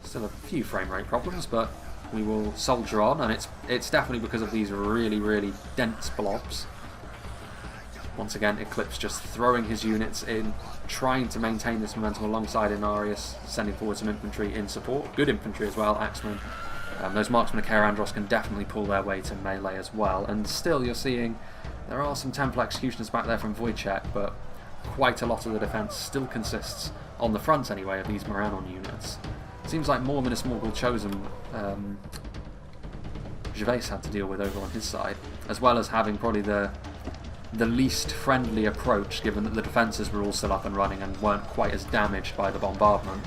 Speaker 1: Still a few frame rate problems, but we will soldier on, and it's definitely because of these really, really dense blobs. Once again, Eclipse just throwing his units in, trying to maintain this momentum alongside Inarius, sending forward some infantry in support. Good infantry as well, Axemen. Those marksmen of Caer Andros can definitely pull their way to melee as well. And still, you're seeing there are some Templar Executioners back there from Wojciech, but quite a lot of the defence still consists, on the front anyway, of these Morannon units. Seems like more Minas Morgul chosen Gervais had to deal with over on his side, as well as having probably the least friendly approach, given that the defences were all still up and running and weren't quite as damaged by the bombardment.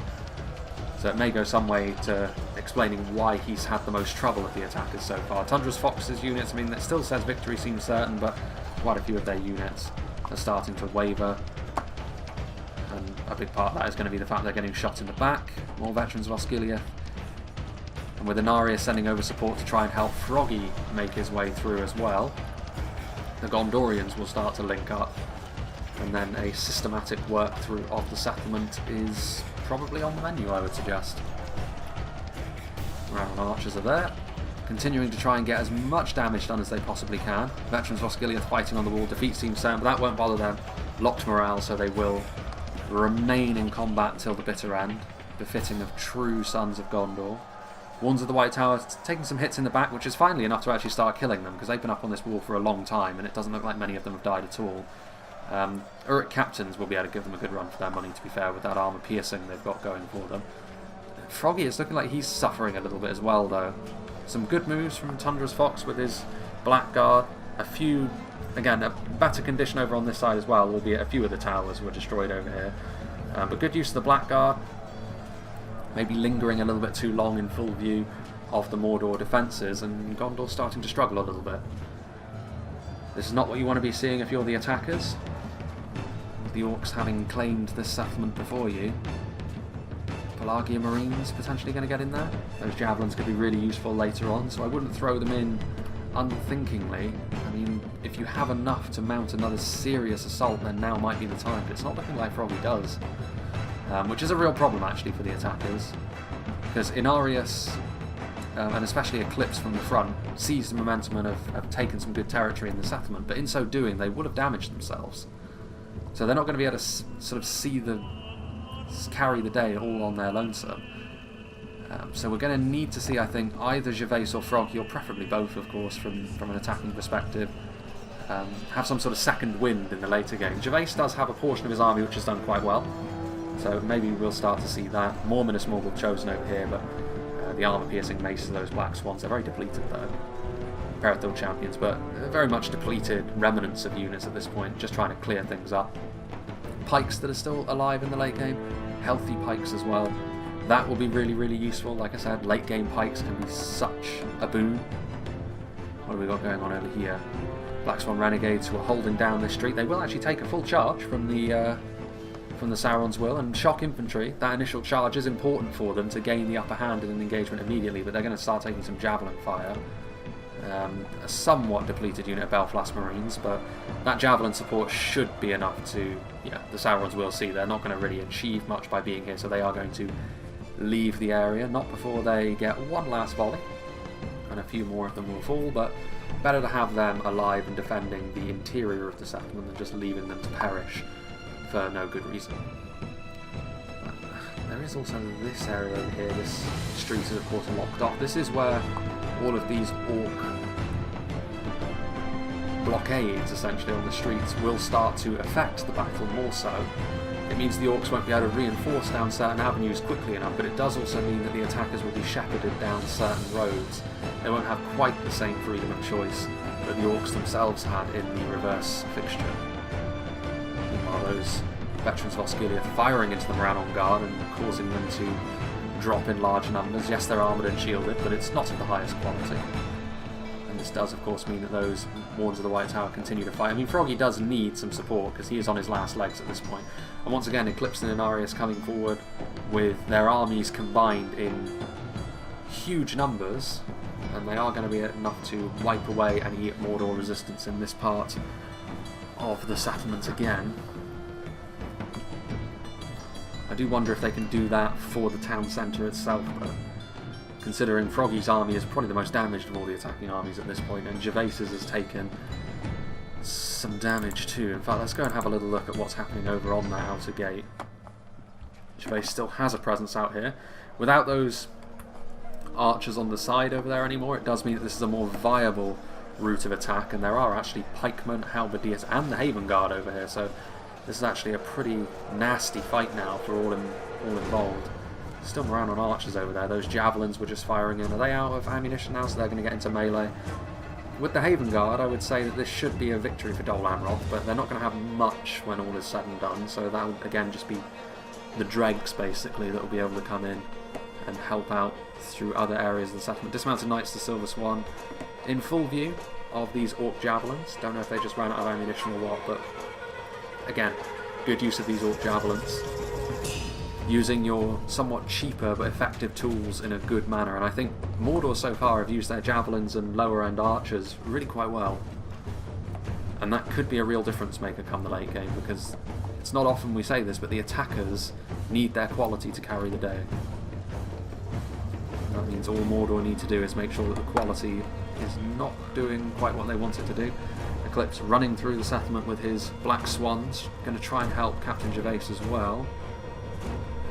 Speaker 1: So it may go some way to explaining why he's had the most trouble with the attackers so far. Tundra's Fox's units, I mean, that still says victory seems certain, but quite a few of their units are starting to waver. And a big part of that is going to be the fact they're getting shot in the back. More veterans of Osgiliath. And with Inarius sending over support to try and help Froggy make his way through as well, the Gondorians will start to link up, and then a systematic work through of the settlement is probably on the menu, I would suggest. Morannon archers are there, continuing to try and get as much damage done as they possibly can. Veterans of Osgiliath fighting on the wall, defeat seems certain, but that won't bother them. Locked morale, so they will remain in combat till the bitter end, befitting of true sons of Gondor. Ones of the White Tower taking some hits in the back, which is finally enough to actually start killing them, because they've been up on this wall for a long time, and it doesn't look like many of them have died at all. Uruk captains will be able to give them a good run for their money, to be fair, with that armour piercing they've got going for them. Froggy, it's looking like he's suffering a little bit as well, though. Some good moves from Tundra's Fox with his Blackguard. A few, again, a better condition over on this side as well, albeit a few of the towers were destroyed over here. But good use of the Blackguard. Maybe lingering a little bit too long in full view of the Mordor defences, and Gondor starting to struggle a little bit. This is not what you want to be seeing if you're the attackers. The Orcs having claimed this settlement before you. Pelagia Marines potentially going to get in there. Those javelins could be really useful later on, so I wouldn't throw them in unthinkingly. I mean, if you have enough to mount another serious assault, then now might be the time, but it's not looking like Froggy does. Which is a real problem actually for the attackers, because Inarius, and especially Eclipse from the front, seized the momentum and have taken some good territory in the settlement, but in so doing they will have damaged themselves. So they're not going to be able to sort of carry the day all on their lonesome. So we're going to need to see, I think, either Gervais or Froggy, or preferably both, of course, from an attacking perspective, have some sort of second wind in the later game. Gervais does have a portion of his army which has done quite well, so maybe we'll start to see that. More Minas Morgul chosen over here, but the armour-piercing maces of those Black Swans, they're very depleted though. Peridot champions, but very much depleted remnants of units at this point, just trying to clear things up. Pikes that are still alive in the late game, healthy pikes as well. That will be really, really useful. Like I said, late game pikes can be such a boon. What have we got going on over here? Black Swan Renegades who are holding down this street. They will actually take a full charge from the Sauron's Will and shock infantry. That initial charge is important for them to gain the upper hand in an engagement immediately, but they're going to start taking some javelin fire. A somewhat depleted unit of Belfast Marines, but that javelin support should be enough to, the Sauron's Will see they're not going to really achieve much by being here, so they are going to leave the area, not before they get one last volley, and a few more of them will fall, but better to have them alive and defending the interior of the settlement than just leaving them to perish for no good reason. But there is also this area over here. This street is of course locked off. This is where all of these orc blockades essentially on the streets will start to affect the battle more so. It means the orcs won't be able to reinforce down certain avenues quickly enough, but it does also mean that the attackers will be shepherded down certain roads. They won't have quite the same freedom of choice that the orcs themselves had in the reverse fixture. Meanwhile, those veterans of Osgiliath are firing into the Moran on guard and causing them to drop in large numbers. Yes, they're armoured and shielded, but it's not of the highest quality. And this does, of course, mean that those Wards of the White Tower continue to fight. I mean, Froggy does need some support because he is on his last legs at this point. And once again, Eclipse and Inarius coming forward with their armies combined in huge numbers, and they are going to be enough to wipe away any Mordor resistance in this part of the settlement again. I do wonder if they can do that for the town centre itself, but considering Froggy's army is probably the most damaged of all the attacking armies at this point, and Gervais's has taken some damage too. In fact, let's go and have a little look at what's happening over on that outer gate. Gervais still has a presence out here. Without those archers on the side over there anymore, it does mean that this is a more viable route of attack, and there are actually pikemen, halberdiers and the Haven Guard over here, so this is actually a pretty nasty fight now for all involved. Still Moran on archers over there. Those javelins were just firing in. Are they out of ammunition now, so they're going to get into melee? With the Haven Guard, I would say that this should be a victory for Dol Amroth, but they're not going to have much when all is said and done, so that will again just be the dregs basically that will be able to come in and help out through other areas of the settlement. Dismounted Knights to Silver Swan in full view of these Orc Javelins. Don't know if they just ran out of ammunition or what, but again, good use of these Orc Javelins. Using your somewhat cheaper but effective tools in a good manner, and I think Mordor so far have used their javelins and lower end archers really quite well, and that could be a real difference maker come the late game, because it's not often we say this, but the attackers need their quality to carry the day. And that means all Mordor need to do is make sure that the quality is not doing quite what they want it to do. Eclipse running through the settlement with his Black Swans, going to try and help Captain Gervais as well.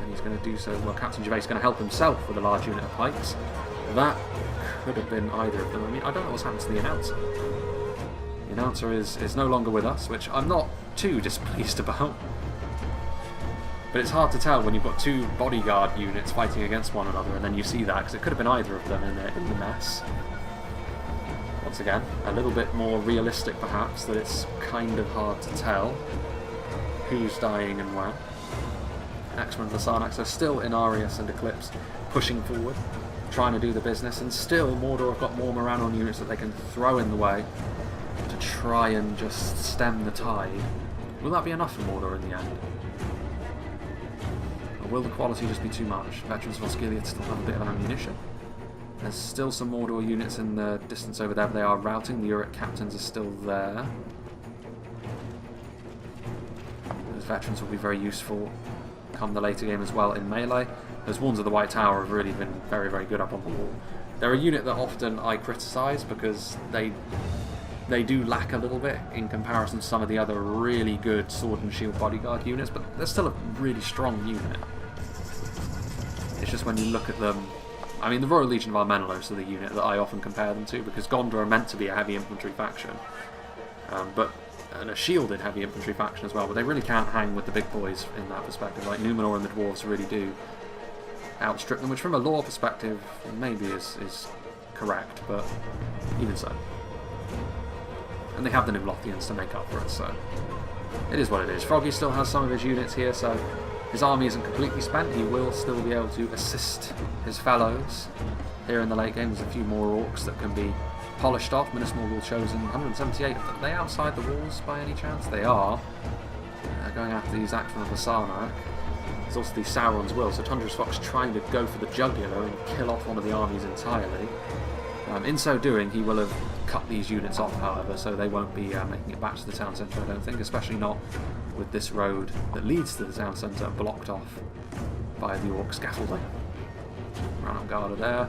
Speaker 1: He's going to do so. Well, Captain Gervais is going to help himself with a large unit of pikes. That could have been either of them. I mean, I don't know what's happened to the announcer. The announcer is no longer with us, which I'm not too displeased about. But it's hard to tell when you've got two bodyguard units fighting against one another, and then you see that, because it could have been either of them in the mess. Once again, a little bit more realistic perhaps, that it's kind of hard to tell who's dying and when. Axeman and the Sarnax are still Inarius and Eclipse pushing forward, trying to do the business, and still Mordor have got more Moranon units that they can throw in the way to try and just stem the tide. Will that be enough for Mordor in the end? Or will the quality just be too much? Veterans of Osgiliath still have a bit of ammunition. There's still some Mordor units in the distance over there, but they are routing. The Uruk captains are still there. Those veterans will be very useful come the later game as well in melee. Those Wards of the White Tower have really been very, very good up on the wall. They're a unit that often I criticise because they do lack a little bit in comparison to some of the other really good sword and shield bodyguard units, but they're still a really strong unit. It's just when you look at them, I mean, the Royal Legion of Armenelos are the unit that I often compare them to, because Gondor are meant to be a heavy infantry faction, and a shielded heavy infantry faction as well, but they really can't hang with the big boys in that perspective. Like Numenor and the Dwarves really do outstrip them, which from a lore perspective maybe is correct, but even so. And they have the Nimlothians to make up for it, so it is what it is. Froggy still has some of his units here, so his army isn't completely spent, he will still be able to assist his fellows. Here in the late game, there's a few more orcs that can be polished off. Minas Morgul chosen 178. Are they outside the walls by any chance? They are. They're going after these Axemen of Basarnak. There's also the Sauron's Will, so Tundra's Fox trying to go for the jugular and kill off one of the armies entirely. In so doing, he will have cut these units off, however, so they won't be making it back to the town centre, I don't think, especially not with this road that leads to the town centre blocked off by the orc scaffolding. Morannon Guard are there,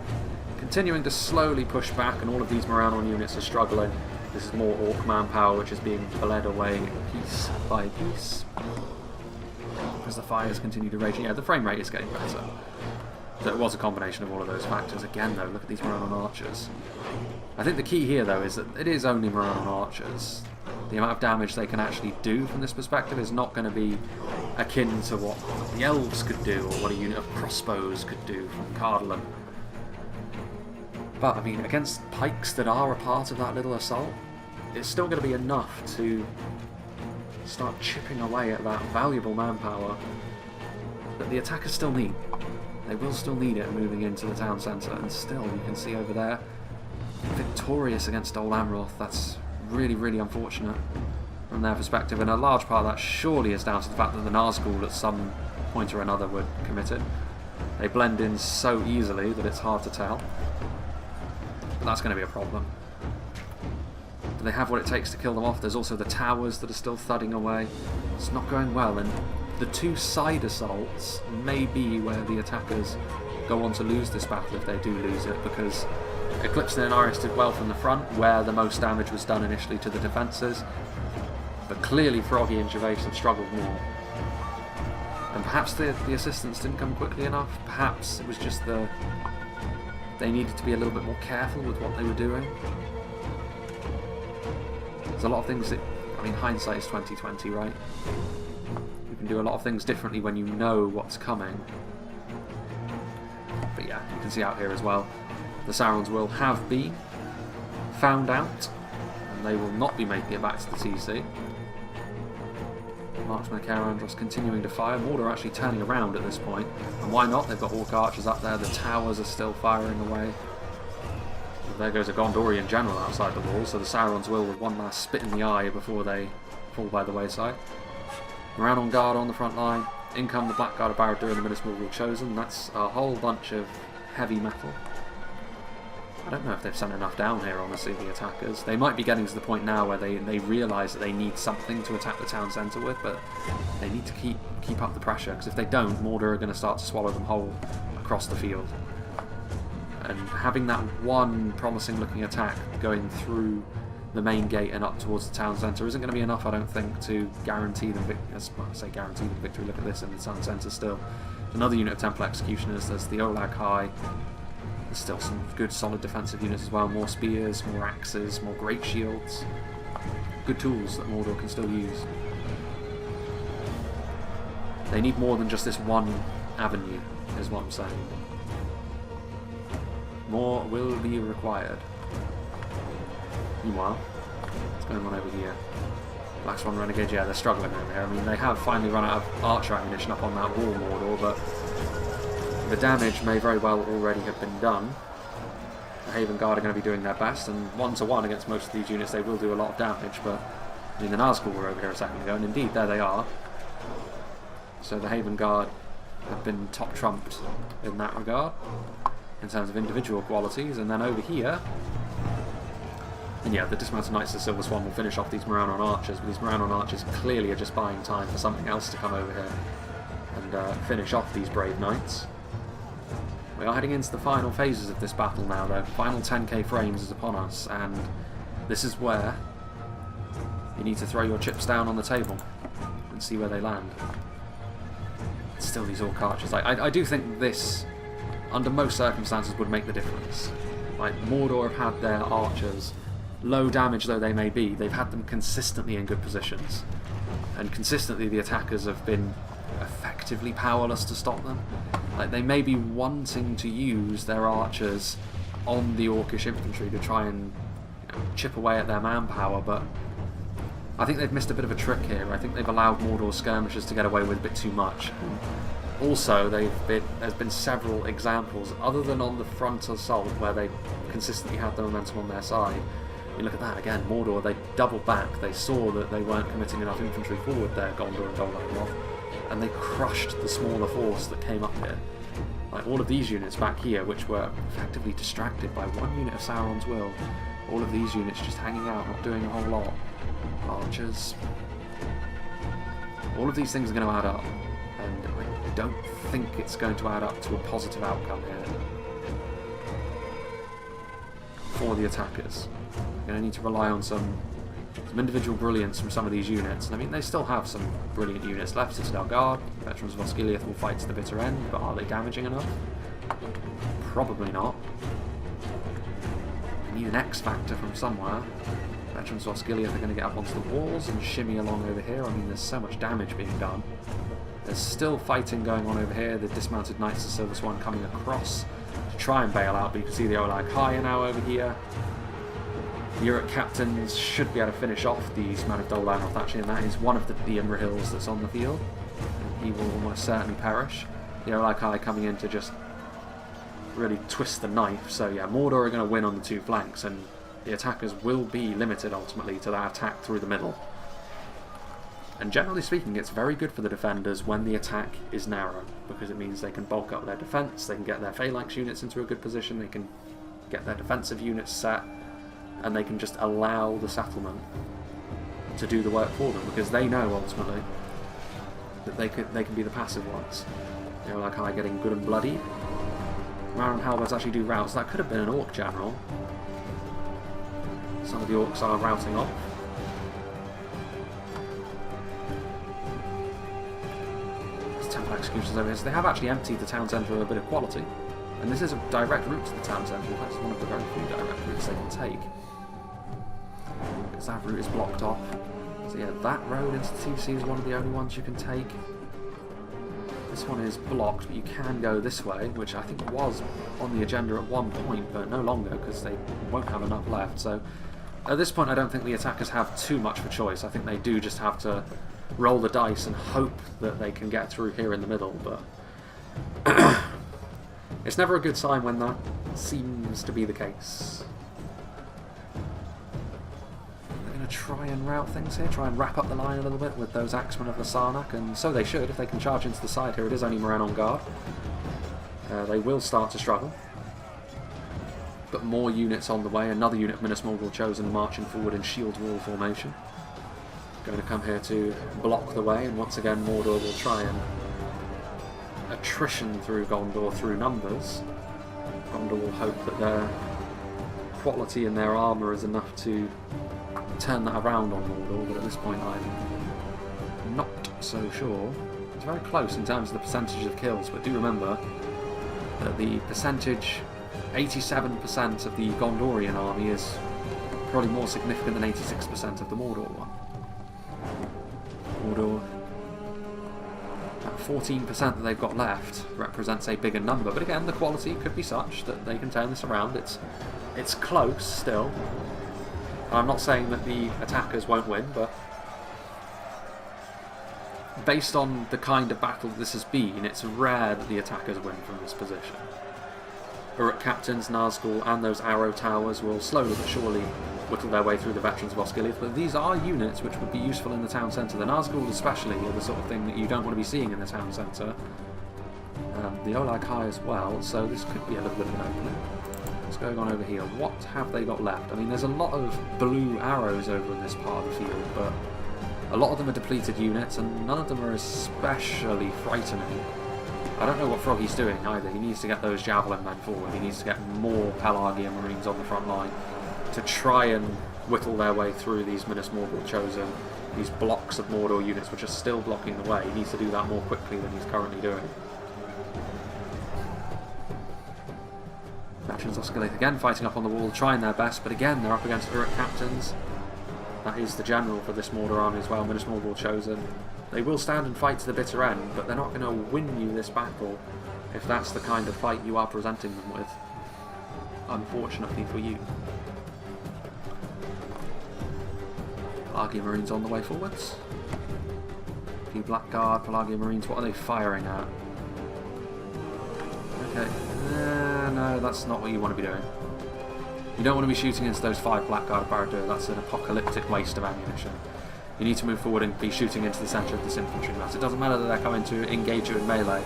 Speaker 1: continuing to slowly push back, and all of these Morannon units are struggling. This is more orc manpower which is being bled away piece by piece as the fires continue to rage. Yeah, the frame rate is getting better. So it was a combination of all of those factors. Again, though, look at these Morannon archers. I think the key here, though, is that it is only Morannon archers. The amount of damage they can actually do from this perspective is not going to be akin to what the elves could do, or what a unit of crossbows could do from Cardolan. But, I mean, against pikes that are a part of that little assault, it's still going to be enough to start chipping away at that valuable manpower that the attackers still need. They will still need it moving into the town centre, and still, you can see over there, victorious against Dol Amroth. That's really, really unfortunate from their perspective, and a large part of that surely is down to the fact that the Nazgul at some point or another were committed. They blend in so easily that it's hard to tell, but that's going to be a problem. Do they have what it takes to kill them off? There's also the towers that are still thudding away. It's not going well, and the two side assaults may be where the attackers go on to lose this battle if they do lose it, because Eclipse and Inaris did well from the front, where the most damage was done initially to the defences, but clearly Froggy and Gervais have struggled more. And perhaps the assistance didn't come quickly enough, perhaps it was just they needed to be a little bit more careful with what they were doing. There's a lot of things that, I mean, hindsight is 20/20, right? You can do a lot of things differently when you know what's coming. But yeah, you can see out here as well, the Sauron's Will have been found out, and they will not be making it back to the TC. Marksman of Caerandros continuing to fire. Mordor actually turning around at this point, and why not? They've got orc archers up there, the towers are still firing away. There goes a Gondorian general outside the wall, so the Sauron's Will with one last spit in the eye before they fall by the wayside. Morannon Guard on the front line. In come the Blackguard of Barad-dûr and the Minas Morgul chosen. That's a whole bunch of heavy metal. I don't know if they've sent enough down here, honestly, the attackers. They might be getting to the point now where they realise that they need something to attack the town centre with, but they need to keep up the pressure, because if they don't, Mordor are going to start to swallow them whole across the field. And having that one promising looking attack going through the main gate and up towards the town centre isn't going to be enough, I don't think, to guarantee them victory. Look at this in the town centre still. Another unit of Temple Executioners. There's the Olag High. There's still some good solid defensive units as well. More spears, more axes, more great shields. Good tools that Mordor can still use. They need more than just this one avenue, is what I'm saying. More will be required. Meanwhile, what's going on over here? Black Swan Renegades, yeah, they're struggling over here. I mean, they have finally run out of archer ammunition up on that wall, Mordor, but the damage may very well already have been done. The Haven Guard are going to be doing their best, and 1-to-1 against most of these units they will do a lot of damage, but I mean, the Nazgul were over here a second ago, and indeed, there they are. So the Haven Guard have been top trumped in that regard, in terms of individual qualities, and then over here, and yeah, the Dismounted Knights of the Silver Swan will finish off these Morannon archers, but these Morannon archers clearly are just buying time for something else to come over here and finish off these brave knights. We are heading into the final phases of this battle now, though. Final 10k frames is upon us, and this is where you need to throw your chips down on the table and see where they land. Still these orc archers. I do think this, under most circumstances, would make the difference. Like, Mordor have had their archers, low damage though they may be, they've had them consistently in good positions. And consistently the attackers have been effectively powerless to stop them. Like, they may be wanting to use their archers on the orcish infantry to try and chip away at their manpower, but I think they've missed a bit of a trick here. I think they've allowed Mordor skirmishers to get away with a bit too much. Also, there's been several examples, other than on the front assault, where they consistently had the momentum on their side. You look at that again, Mordor, they doubled back, they saw that they weren't committing enough infantry forward there, Gondor and Dol Amroth, and they crushed the smaller force that came up here. Like all of these units back here, which were effectively distracted by one unit of Sauron's will, all of these units just hanging out, not doing a whole lot. Archers. All of these things are going to add up, and I don't think it's going to add up to a positive outcome here for the attackers. You're going to need to rely on some individual brilliance from some of these units. And I mean, they still have some brilliant units left. Citadel Guard, Veterans of Osgiliath will fight to the bitter end, but are they damaging enough? Probably not. I need an X factor from somewhere. Veterans of Osgiliath are going to get up onto the walls and shimmy along over here. I mean, there's so much damage being done. There's still fighting going on over here. The dismounted Knights of Silver Swan coming across to try and bail out, but you can see the Olag High now over here. The Uruk captains should be able to finish off these men of Dol Amroth actually, and that is one of the Imrahils that's on the field. He will almost certainly perish. The Olag High coming in to just really twist the knife. So yeah, Mordor are going to win on the two flanks, and the attackers will be limited ultimately to that attack through the middle. And generally speaking, it's very good for the defenders when the attack is narrow, because it means they can bulk up their defence, they can get their phalanx units into a good position, they can get their defensive units set, and they can just allow the settlement to do the work for them, because they know ultimately that they can be the passive ones. You know, like how getting good and bloody. Marin Halberds actually do routes. That could have been an Orc general. Some of the Orcs are routing off. There's Temple Executions over here. So they have actually emptied the town centre of a bit of quality. And this is a direct route to the town centre. That's one of the very few direct routes they can take. Because that route is blocked off. So yeah, that road into the TC is one of the only ones you can take. This one is blocked, but you can go this way, which I think was on the agenda at one point, but no longer, because they won't have enough left. So at this point, I don't think the attackers have too much of a choice. I think they do just have to roll the dice and hope that they can get through here in the middle, but it's never a good sign when that seems to be the case. They're going to try and route things here, try and wrap up the line a little bit with those Axemen of the Sarnak, and so they should if they can charge into the side here. It is only Moran on guard. They will start to struggle. But more units on the way. Another unit of Minas Morgul chosen marching forward in shield wall formation. Going to come here to block the way, and once again Mordor will try and attrition through Gondor through numbers. Gondor will hope that their quality in their armour is enough to turn that around on Mordor, but at this point I'm not so sure. It's very close in terms of the percentage of kills, but do remember that the percentage, 87% of the Gondorian army is probably more significant than 86% of the Mordor one. Mordor, that 14% that they've got left represents a bigger number, but again the quality could be such that they can turn this around. It's close still. I'm not saying that the attackers won't win, but based on the kind of battle this has been, it's rare that the attackers win from this position. Uruk captains, Nazgul and those arrow towers will slowly but surely whittle their way through the veterans of Osgiliath, but these are units which would be useful in the town centre. The Nazgul especially are the sort of thing that you don't want to be seeing in the town centre. The Olag High as well, so this could be a little bit of an opening. What's going on over here? What have they got left? I mean, there's a lot of blue arrows over in this part of the field, but a lot of them are depleted units, and none of them are especially frightening. I don't know what Froggy's doing either. He needs to get those javelin men forward. He needs to get more Pelargian Marines on the front line to try and whittle their way through these Minas Morgul chosen, these blocks of Mordor units which are still blocking the way. He needs to do that more quickly than he's currently doing. Veterans of Osgiliath again fighting up on the wall, trying their best, but again they're up against Uruk captains. That is the general for this Mordor army as well, Minas Morgul chosen. They will stand and fight to the bitter end, but they're not going to win you this battle if that's the kind of fight you are presenting them with. Unfortunately for you. Pelagian Marines on the way forwards. A few Blackguard, Pelagian Marines, what are they firing at? Okay, no, that's not what you want to be doing. You don't want to be shooting into those 5 Blackguard Barradur, that's an apocalyptic waste of ammunition. You need to move forward and be shooting into the centre of this infantry mass. It doesn't matter that they're coming to engage you in melee.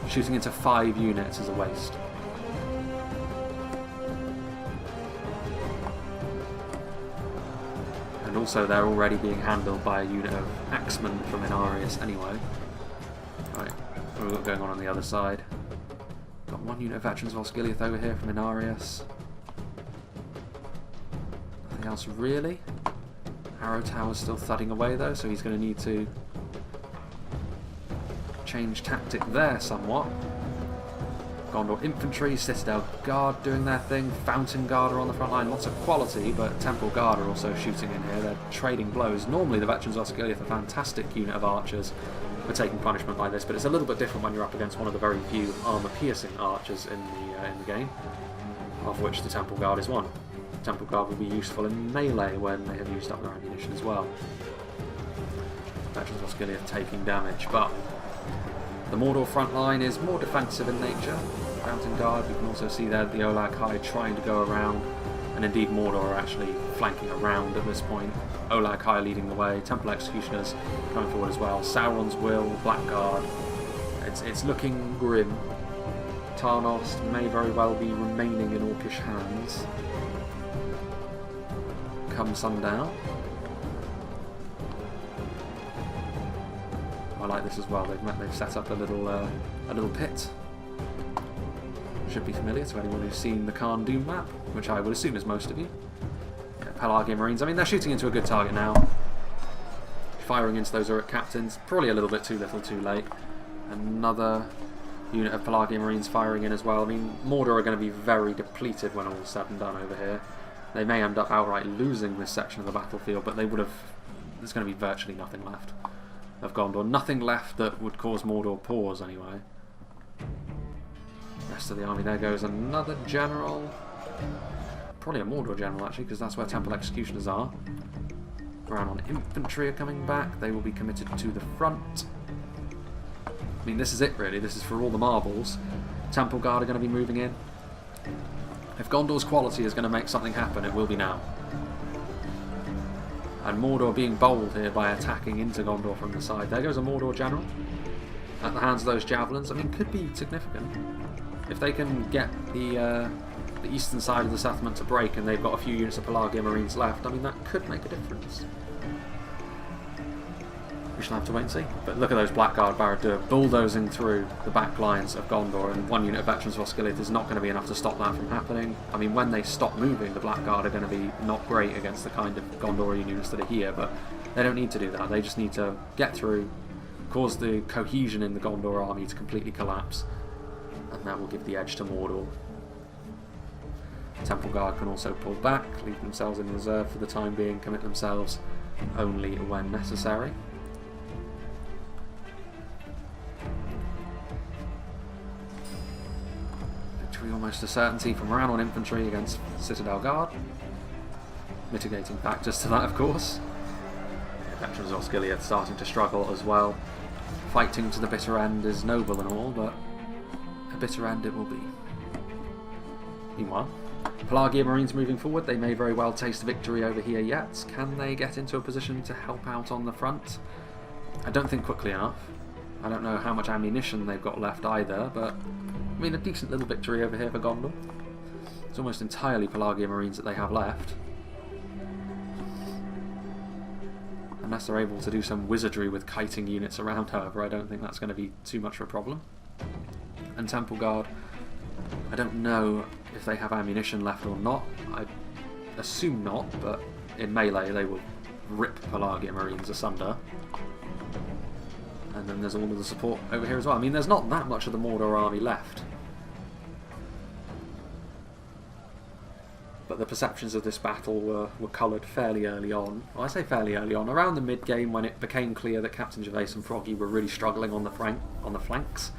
Speaker 1: Shooting into 5 units is a waste. And also they're already being handled by a unit of axemen from Inarius anyway. Right, what have we got going on the other side? Got 1 unit of veterans of Osgiliath over here from Inarius. Nothing else really. Arrow Tower's still thudding away though, so he's going to need to change tactic there somewhat. Gondor Infantry, Citadel Guard doing their thing, Fountain Guard are on the front line, lots of quality, but Temple Guard are also shooting in here, they're trading blows. Normally the Veterans of Osgiliath, a fantastic unit of archers, for taking punishment like this, but it's a little bit different when you're up against one of the very few armour-piercing archers in the game, of which the Temple Guard is one. Temple Guard will be useful in melee when they have used up their ammunition as well. Veterans of Osgiliath taking damage, but the Mordor front line is more defensive in nature. Fountain Guard, you can also see there the Olag High trying to go around, and indeed Mordor are actually flanking around at this point. Olag High leading the way, Temple Executioners coming forward as well. Sauron's Will, Blackguard. It's looking grim. Tarnost may very well be remaining in Orcish hands come sundown. I like this as well. They've set up a little pit. Should be familiar to anyone who's seen the Khan Doom map, which I would assume is most of you. Yeah, Pelagian Marines. I mean, they're shooting into a good target now. Firing into those Uruk captains. Probably a little bit too little, too late. Another unit of Pelagian Marines firing in as well. I mean, Mordor are going to be very depleted when all's said and done over here. They may end up outright losing this section of the battlefield, but they would have. There's going to be virtually nothing left of Gondor. Nothing left that would cause Mordor pause, anyway. Rest of the army. There goes another general. Probably a Mordor general, actually, because that's where Temple Executioners are. Brown Infantry are coming back. They will be committed to the front. I mean, this is it, really. This is for all the marbles. Temple Guard are going to be moving in. If Gondor's quality is going to make something happen, it will be now. And Mordor being bold here by attacking into Gondor from the side. There goes a Mordor general. At the hands of those javelins. I mean, could be significant. If they can get the eastern side of the settlement to break and they've got a few units of Pelagian Marines left, I mean, that could make a difference. We shall have to wait and see. But look at those Blackguard Barad-dûr bulldozing through the back lines of Gondor, and 1 unit of Veterans of Osgiliath is not going to be enough to stop that from happening. I mean, when they stop moving, the Blackguard are going to be not great against the kind of Gondorian units that are here, but they don't need to do that. They just need to get through, cause the cohesion in the Gondor army to completely collapse, and that will give the edge to Mordor. Temple Guard can also pull back, leave themselves in reserve for the time being, commit themselves only when necessary. Victory almost a certainty from Rhiannon Infantry against Citadel Guard. Mitigating factors to that, of course. Veterans of Osgiliath starting to struggle as well. Fighting to the bitter end is noble and all, but a bitter end it will be. Meanwhile, Pelagian Marines moving forward. They may very well taste victory over here yet. Can they get into a position to help out on the front? I don't think quickly enough. I don't know how much ammunition they've got left either, but I mean, a decent little victory over here for Gondor. It's almost entirely Pelagian Marines that they have left. Unless they're able to do some wizardry with kiting units around, however, I don't think that's going to be too much of a problem. And Temple Guard, I don't know if they have ammunition left or not. I assume not, but in melee they will rip Pelagian Marines asunder. And then there's all of the support over here as well. I mean, there's not that much of the Mordor army left. But the perceptions of this battle were coloured fairly early on. Well, I say fairly early on, around the mid-game when it became clear that Captain Gervais and Froggy were really struggling on the flanks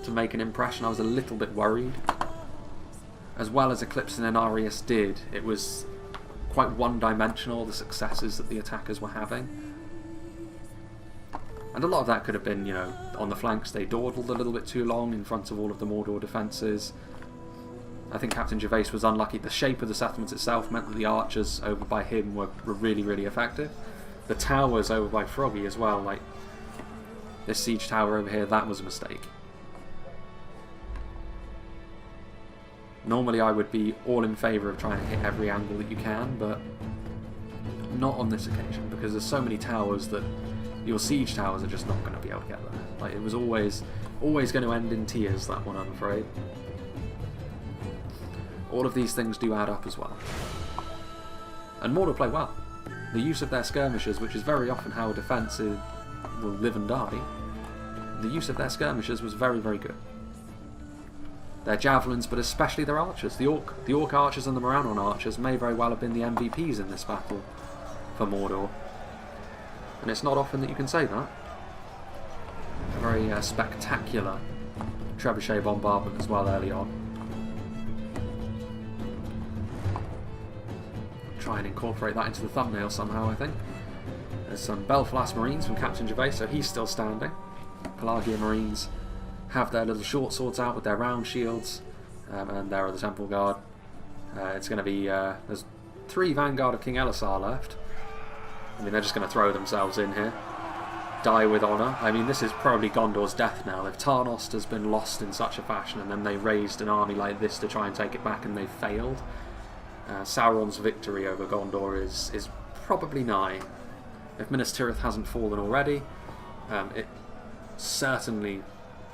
Speaker 1: to make an impression. I was a little bit worried. As well as Eclipse and Inarius did, it was quite one-dimensional, the successes that the attackers were having. And a lot of that could have been, you know, on the flanks they dawdled a little bit too long in front of all of the Mordor defences. I think Captain Gervais was unlucky. The shape of the settlement itself meant that the archers over by him were really, really effective. The towers over by Froggy as well, like this siege tower over here, that was a mistake. Normally I would be all in favour of trying to hit every angle that you can, but not on this occasion, because there's so many towers that your siege towers are just not going to be able to get there. Like, it was always going to end in tears, that one, I'm afraid. All of these things do add up as well. And Mordor play well. The use of their skirmishers, which is very often how a defence will live and die, the use of their skirmishers was very, very good. Their javelins, but especially their archers. The Orc archers and the Morannon archers may very well have been the MVPs in this battle for Mordor. And it's not often that you can say that. A very spectacular trebuchet bombardment as well early on. Try and incorporate that into the thumbnail somehow, I think. There's some Belfast Marines from Captain Gervais, so he's still standing. Pelagia Marines have their little short swords out with their round shields, and there are the Temple Guard. It's going to be... there's 3 Vanguard of King Elisar left. I mean, they're just going to throw themselves in here. Die with honour. I mean, this is probably Gondor's death now. If Tarnost has been lost in such a fashion, and then they raised an army like this to try and take it back, and they failed, Sauron's victory over Gondor is probably nigh. If Minas Tirith hasn't fallen already, it certainly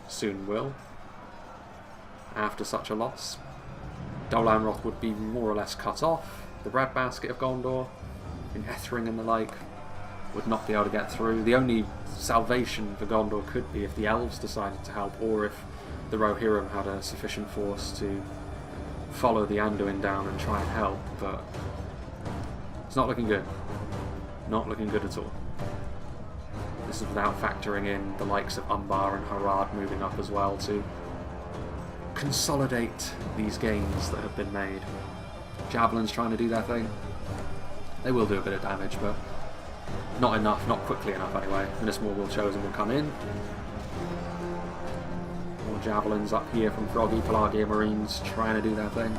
Speaker 1: soon will, after such a loss. Dol Amroth would be more or less cut off. The breadbasket of Gondor, in Ethring and the like, would not be able to get through. The only salvation for Gondor could be if the elves decided to help, or if the Rohirrim had a sufficient force to follow the Anduin down and try and help, but it's not looking good. Not looking good at all. This is without factoring in the likes of Umbar and Harad moving up as well to consolidate these gains that have been made. Javelins trying to do their thing. They will do a bit of damage, but not enough, not quickly enough anyway. Minas Morgul Chosen will come in. More javelins up here from Froggy, Pelagia Marines trying to do their thing.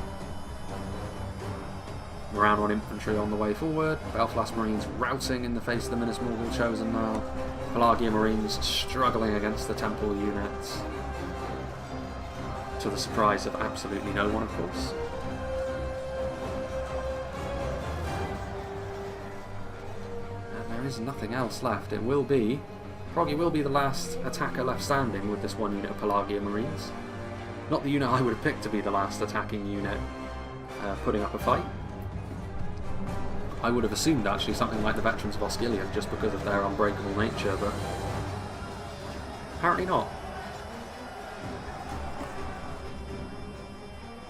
Speaker 1: Morannon Infantry on the way forward. Belfast Marines routing in the face of the Minas Morgul Chosen now. Pelagia Marines struggling against the Temple units. To the surprise of absolutely no one, of course. And there is nothing else left. It will be... Froggy will be the last attacker left standing with this one unit of Pelagia Marines. Not the unit I would have picked to be the last attacking unit putting up a fight. I would have assumed actually something like the Veterans of Osgiliath just because of their unbreakable nature, but apparently not.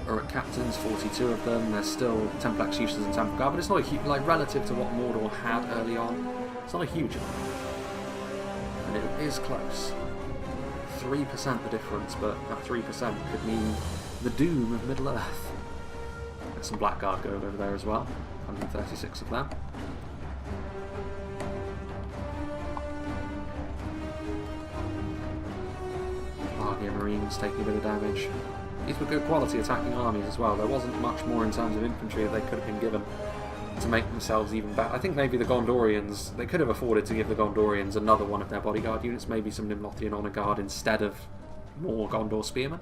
Speaker 1: Uruk captains, 42 of them. There's still Temple Executioners and Temple Guard, but it's not a huge, like, relative to what Mordor had early on, it's not a huge amount. And it is close. 3% the difference, but that 3% could mean the doom of Middle-earth. There's some Blackguard going over there as well. 136 of them. Pelagia Marines taking a bit of damage. These were good quality attacking armies as well. There wasn't much more in terms of infantry that they could have been given to make themselves even better. I think maybe the Gondorians, they could have afforded to give the Gondorians another one of their bodyguard units, maybe some Nimlothian Honour Guard instead of more Gondor Spearmen.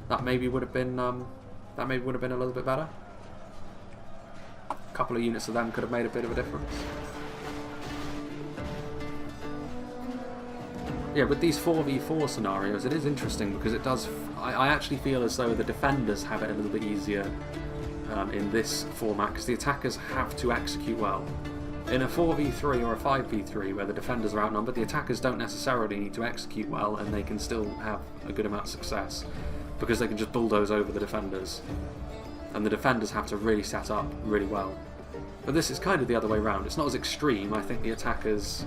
Speaker 1: That maybe would have been a little bit better. A couple of units of them could have made a bit of a difference. Yeah, with these 4v4 scenarios, it is interesting because it does... I actually feel as though the defenders have it a little bit easier in this format because the attackers have to execute well. In a 4v3 or a 5v3 where the defenders are outnumbered, the attackers don't necessarily need to execute well and they can still have a good amount of success because they can just bulldoze over the defenders. And the defenders have to really set up really well. But this is kind of the other way around. It's not as extreme. I think the attackers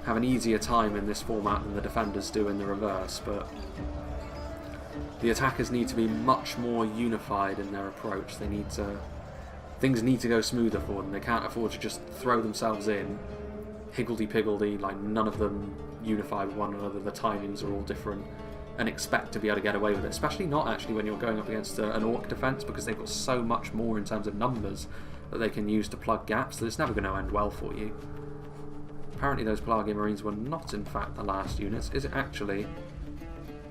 Speaker 1: have an easier time in this format than the defenders do in the reverse, but the attackers need to be much more unified in their approach. They need to things need to go smoother for them. They can't afford to just throw themselves in, higgledy-piggledy, like none of them unify with one another, the timings are all different, and expect to be able to get away with it, especially not actually when you're going up against an orc defence, because they've got so much more in terms of numbers that they can use to plug gaps that it's never going to end well for you. Apparently those Pelargian Marines were not in fact the last units. Is it actually?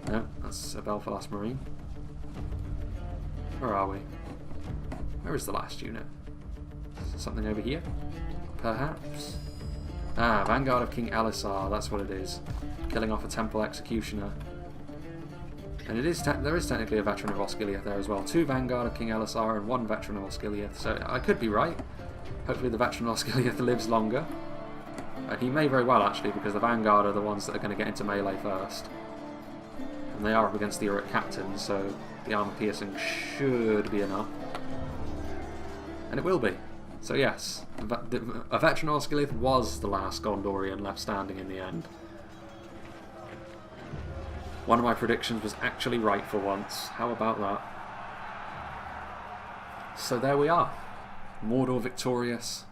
Speaker 1: No, that's a Belfast Marine. Where are we? Where is the last unit? Is something over here? Perhaps? Ah, Vanguard of King Elisar, that's what it is. Killing off a Temple Executioner. And there is technically a veteran of Osgiliath there as well. 2 Vanguard of King Elisar and 1 veteran of Osgiliath, so I could be right. Hopefully the veteran of Osgiliath lives longer. And he may very well actually, because the Vanguard are the ones that are going to get into melee first. And they are up against the Uruk captain, so the armor piercing should be enough. And it will be. So yes, a veteran of Osgiliath was the last Gondorian left standing in the end. One of my predictions was actually right for once. How about that? So there we are. Mordor victorious.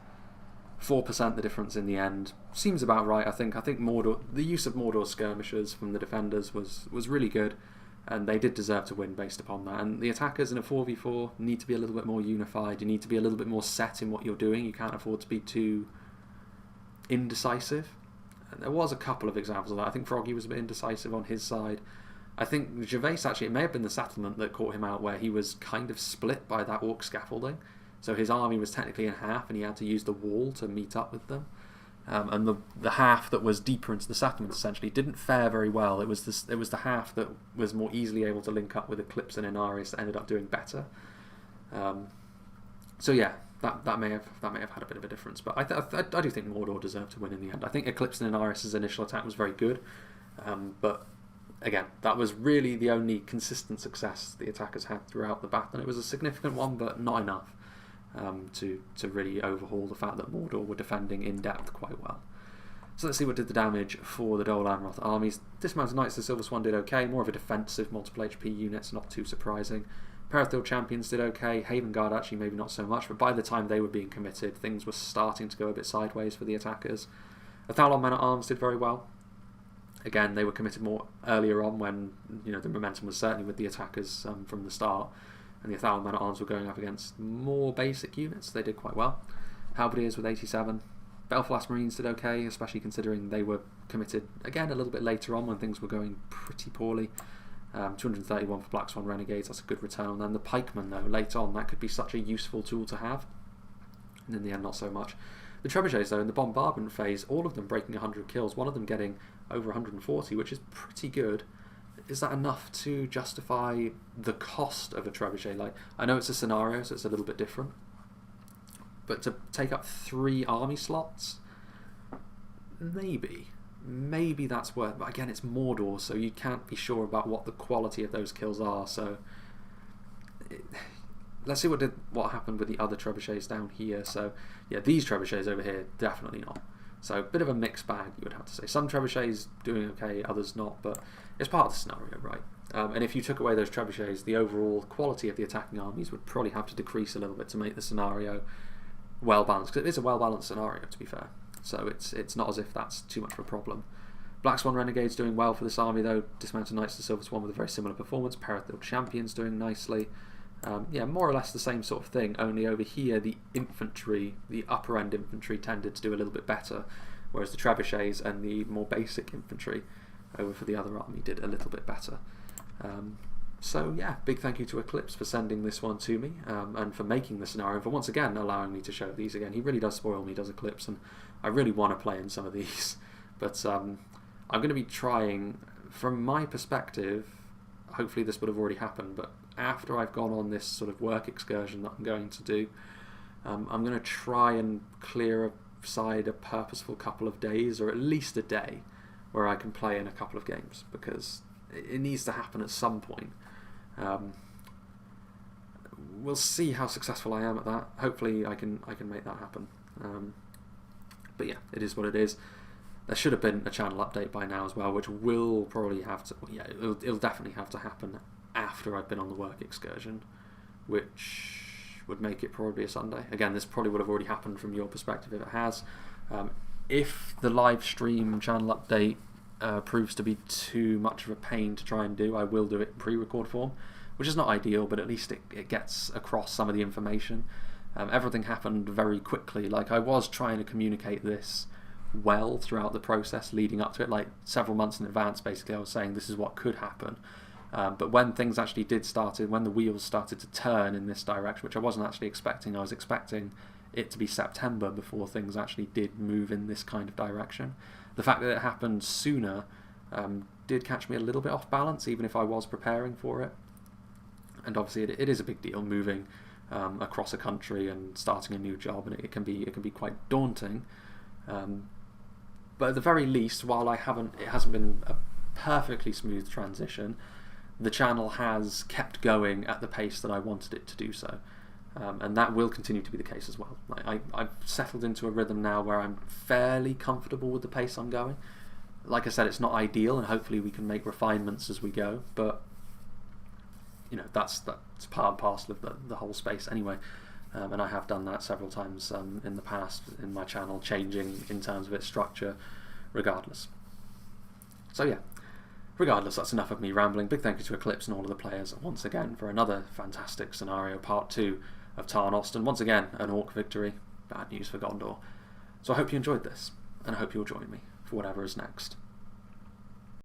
Speaker 1: 4% the difference in the end. Seems about right, I think. I think Mordor, the use of Mordor skirmishers from the defenders was really good, and they did deserve to win based upon that. And the attackers in a 4v4 need to be a little bit more unified. You need to be a little bit more set in what you're doing. You can't afford to be too indecisive. And there was a couple of examples of that. I think Froggy was a bit indecisive on his side. I think Gervais actually, it may have been the settlement that caught him out, where he was kind of split by that orc scaffolding. So his army was technically in half, and he had to use the wall to meet up with them. And the half that was deeper into the settlement essentially didn't fare very well. It was the half that was more easily able to link up with Eclipse and Inarius that ended up doing better. So yeah, that may have had a bit of a difference. But I do think Mordor deserved to win in the end. I think Eclipse and Inarius' initial attack was very good, but again, that was really the only consistent success the attackers had throughout the battle, and it was a significant one, but not enough to really overhaul the fact that Mordor were defending in depth quite well. So let's see what did the damage for the Dol Amroth armies. Dismounted Knights of the Silver Swan did okay, more of a defensive multiple HP units, not too surprising. Perithil Champions did okay, Haven Guard actually maybe not so much, but by the time they were being committed, things were starting to go a bit sideways for the attackers. Athalon Men at Arms did very well. Again, they were committed more earlier on when the momentum was certainly with the attackers from the start, and the Athalon Men at Arms were going up against more basic units. They did quite well. Halberdiers with 87. Belfast Marines did okay, especially considering they were committed again a little bit later on when things were going pretty poorly. 231 for Black Swan Renegades, that's a good return on them. The Pikemen though, later on, that could be such a useful tool to have, and in the end not so much. The Trebuchets though, in the Bombardment phase, all of them breaking 100 kills, one of them getting over 140, which is pretty good. Is that enough to justify the cost of a Trebuchet? Like, I know it's a scenario, so it's a little bit different, but to take up 3 army slots, maybe that's worth. But again, it's Mordor, so you can't be sure about what the quality of those kills are. So let's see what happened with the other Trebuchets down here. So yeah, these Trebuchets over here, definitely not. So a bit of a mixed bag, you would have to say. Some Trebuchets doing okay, others not, but it's part of the scenario, right? And if you took away those Trebuchets, the overall quality of the attacking armies would probably have to decrease a little bit to make the scenario well balanced, because it is a well balanced scenario, to be fair. So it's not as if that's too much of a problem. Black Swan Renegades doing well for this army though. Dismounted Knights of the Silver Swan with a very similar performance. Perithil Champions doing nicely. Yeah, more or less the same sort of thing, only over here the infantry, the upper end infantry tended to do a little bit better, whereas the trebuchets and the more basic infantry over for the other army did a little bit better. So yeah, big thank you to Eclipse for sending this one to me, and for making the scenario, and for once again allowing me to show these again. He really does spoil me, does Eclipse, and I really want to play in some of these. But I'm going to be trying, from my perspective, hopefully this would have already happened, but after I've gone on this sort of work excursion that I'm going to do, I'm going to try and clear aside a purposeful couple of days, or at least a day, where I can play in a couple of games, because it needs to happen at some point. We'll see how successful I am at that. Hopefully I can make that happen. But yeah, it is what it is. There should have been a channel update by now as well, which will probably have to, yeah, it'll definitely have to happen after I've been on the work excursion, which would make it probably a Sunday. Again, this probably would have already happened from your perspective if it has. If the live stream channel update proves to be too much of a pain to try and do, I will do it in pre-record form, which is not ideal, but at least it gets across some of the information. Everything happened very quickly. Like, I was trying to communicate this well throughout the process leading up to it, like several months in advance. Basically, I was saying this is what could happen. But when things actually when the wheels started to turn in this direction, which I wasn't actually expecting, I was expecting it to be September before things actually did move in this kind of direction. The fact that it happened sooner did catch me a little bit off balance, even if I was preparing for it. And obviously it is a big deal moving across a country and starting a new job, and it can be quite daunting. But at the very least, while it hasn't been a perfectly smooth transition, the channel has kept going at the pace that I wanted it to do so. And that will continue to be the case as well. I've settled into a rhythm now where I'm fairly comfortable with the pace I'm going. Like I said, it's not ideal, and hopefully we can make refinements as we go, but you know, that's part and parcel of the whole space anyway. And I have done that several times in the past in my channel, changing in terms of its structure regardless. So yeah, regardless, that's enough of me rambling. Big thank you to Eclipse and all of the players once again for another fantastic scenario, part 2 of TARNOST, and once again an Orc victory. Bad news for Gondor. So I hope you enjoyed this, and I hope you'll join me for whatever is next.